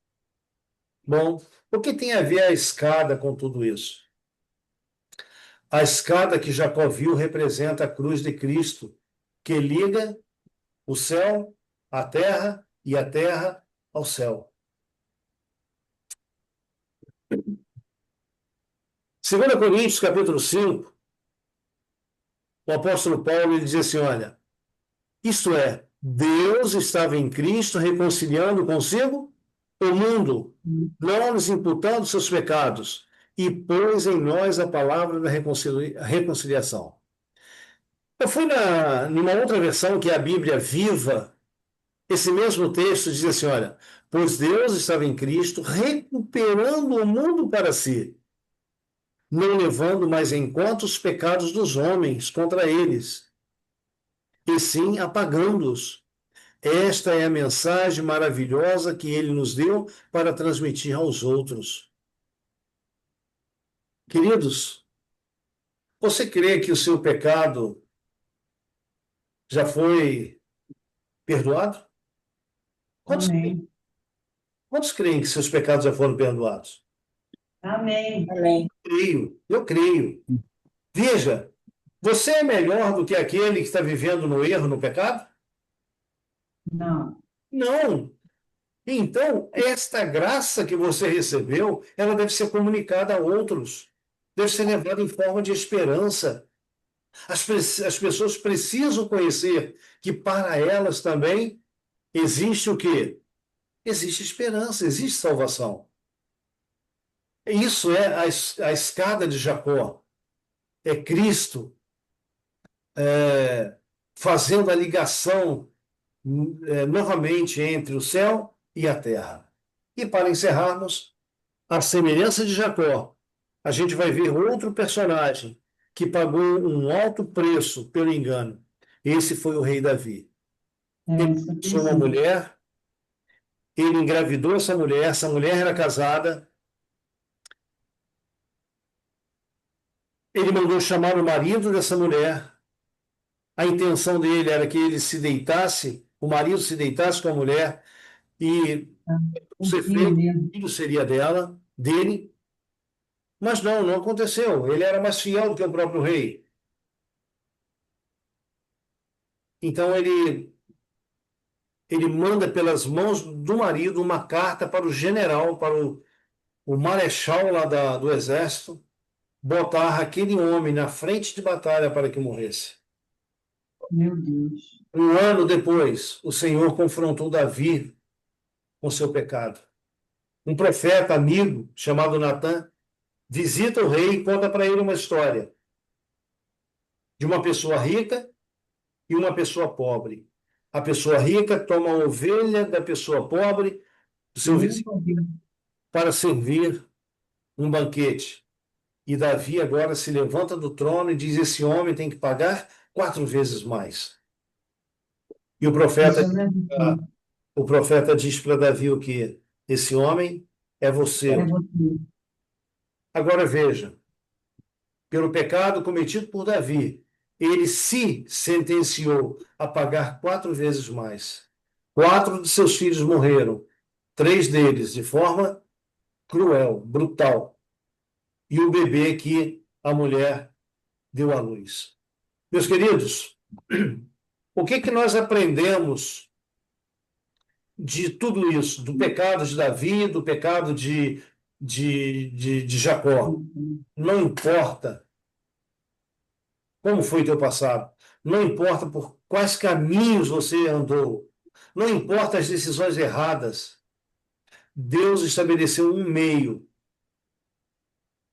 Bom, o que tem a ver a escada com tudo isso? A escada que Jacó viu representa a cruz de Cristo, que liga o céu à terra e a terra ao céu. 2 Coríntios, capítulo 5, o apóstolo Paulo ele diz assim, olha, isto é, Deus estava em Cristo reconciliando consigo o mundo, não nos imputando seus pecados, e pôs em nós a palavra da reconciliação. Eu fui numa outra versão, que é a Bíblia Viva, esse mesmo texto diz assim, olha, pois Deus estava em Cristo recuperando o mundo para si, não levando mais em conta os pecados dos homens contra eles, e sim apagando-os. Esta é a mensagem maravilhosa que ele nos deu para transmitir aos outros. Queridos, você crê que o seu pecado já foi perdoado? Quantos, Amém. quantos creem que seus pecados já foram perdoados? Amém. Amém. Eu creio. Veja, você é melhor do que aquele que está vivendo no erro, no pecado? Não. Não. Então, esta graça que você recebeu, ela deve ser comunicada a outros. Deve ser levada em forma de esperança. As pessoas precisam conhecer que para elas também existe o quê? Existe esperança, existe salvação. Isso é a escada de Jacó. É Cristo fazendo a ligação novamente entre o céu e a terra. E para encerrarmos, a semelhança de Jacó, a gente vai ver outro personagem que pagou um alto preço pelo engano. Esse foi o rei Davi. Ele conheceu uma mulher, ele engravidou essa mulher era casada, ele mandou chamar o marido dessa mulher, a intenção dele era que ele se deitasse, o marido se deitasse com a mulher e o filho seria dele, mas não aconteceu. Ele era mais fiel do que o próprio rei. Então ele manda pelas mãos do marido uma carta para o general, para o marechal lá do exército, botar aquele homem na frente de batalha para que morresse. Meu Deus. Um ano depois, o Senhor confrontou Davi com seu pecado. Um profeta amigo chamado Natã visita o rei e conta para ele uma história de uma pessoa rica e uma pessoa pobre. A pessoa rica toma a ovelha da pessoa pobre, do seu vizinho, para servir um banquete. E Davi agora se levanta do trono e diz: esse homem tem que pagar 4 vezes mais. E Isso é verdade. o profeta diz para Davi o quê? Esse homem é você. É você. Agora veja, pelo pecado cometido por Davi, ele se sentenciou a pagar 4 vezes mais. 4 de seus filhos morreram, 3 deles de forma cruel, brutal, e o bebê que a mulher deu à luz. Meus queridos, o que nós aprendemos de tudo isso, do pecado de Davi, do pecado de Jacó? Não importa como foi teu passado, não importa por quais caminhos você andou, não importa as decisões erradas, Deus estabeleceu um meio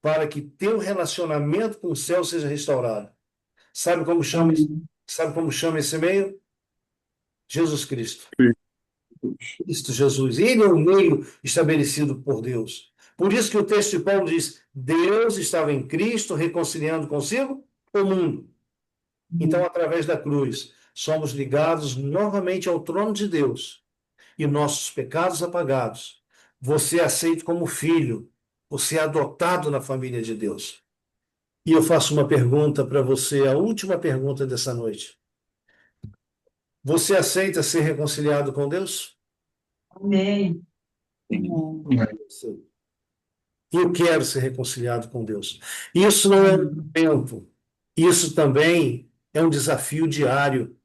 para que teu relacionamento com o céu seja restaurado. Sabe como chama, sabe como chama esse meio? Jesus Cristo. Cristo Jesus. Ele é o meio estabelecido por Deus. Por isso que o texto de Paulo diz: Deus estava em Cristo reconciliando consigo o mundo. Então, através da cruz, somos ligados novamente ao trono de Deus e nossos pecados apagados. Você é aceito como filho, você é adotado na família de Deus. E eu faço uma pergunta para você, a última pergunta dessa noite. Você aceita ser reconciliado com Deus? Amém. Eu quero ser reconciliado com Deus. Isso não é um tempo. Isso também é um desafio diário,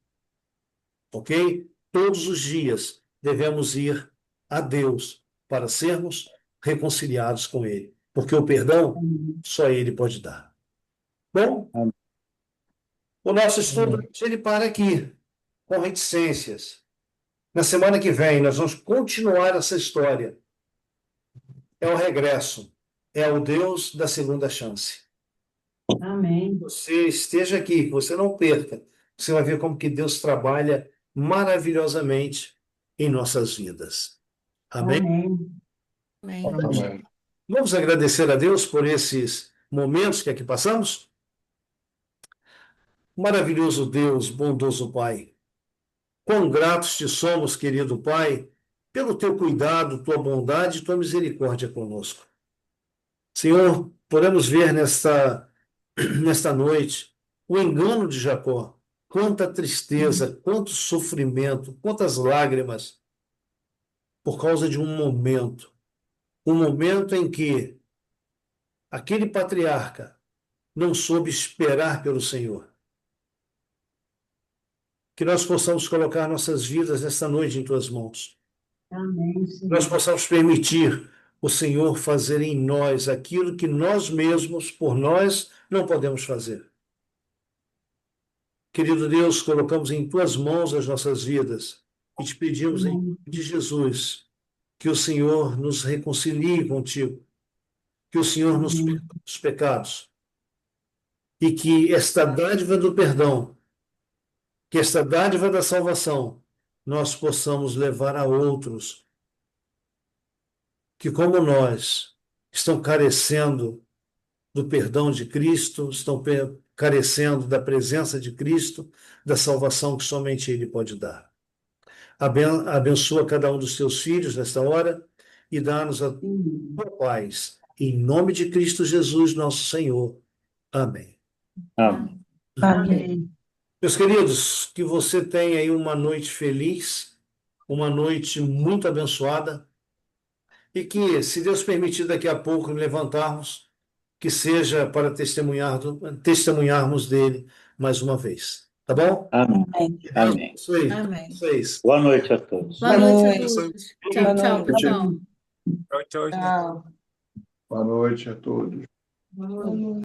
ok? Todos os dias devemos ir a Deus para sermos reconciliados com Ele, porque o perdão só Ele pode dar. Bom, o nosso estudo ele para aqui, com reticências. Na semana que vem, nós vamos continuar essa história. É o regresso, é o Deus da segunda chance. Amém. Você esteja aqui, que você não perca. Você vai ver como que Deus trabalha maravilhosamente em nossas vidas. Amém? Amém. Amém. Amém. Vamos agradecer a Deus por esses momentos que aqui passamos? Maravilhoso Deus, bondoso Pai. Quão gratos te somos, querido Pai, pelo teu cuidado, tua bondade e tua misericórdia conosco. Senhor, podemos ver nesta noite o engano de Jacó. Quanta tristeza, quanto sofrimento, quantas lágrimas por causa de um momento. Um momento em que aquele patriarca não soube esperar pelo Senhor. Que nós possamos colocar nossas vidas nesta noite em tuas mãos. Amém, Que nós Senhor. possamos permitir o Senhor fazer em nós aquilo que nós mesmos, por nós, não podemos fazer. Querido Deus, colocamos em tuas mãos as nossas vidas e te pedimos em nome de Jesus que o Senhor nos reconcilie contigo, que o Senhor nos perdoe os pecados e que esta dádiva do perdão, que esta dádiva da salvação, nós possamos levar a outros que, como nós, estão carecendo do perdão de Cristo, estão carecendo da presença de Cristo, da salvação que somente Ele pode dar. Abençoa cada um dos teus filhos nesta hora e dá-nos a tua paz. Em nome de Cristo Jesus, nosso Senhor. Amém. Amém. Amém. Meus queridos, que você tenha aí uma noite feliz, uma noite muito abençoada e que, se Deus permitir daqui a pouco levantarmos, que seja para testemunharmos dele mais uma vez. Tá bom? Amém. Amém. Isso aí. Amém. Vocês. Boa noite a todos. Boa Boa noite a noite. todos. Tchau, tchau, noite. pessoal. Tchau, tchau, gente. Tchau. Boa noite a todos. Amém.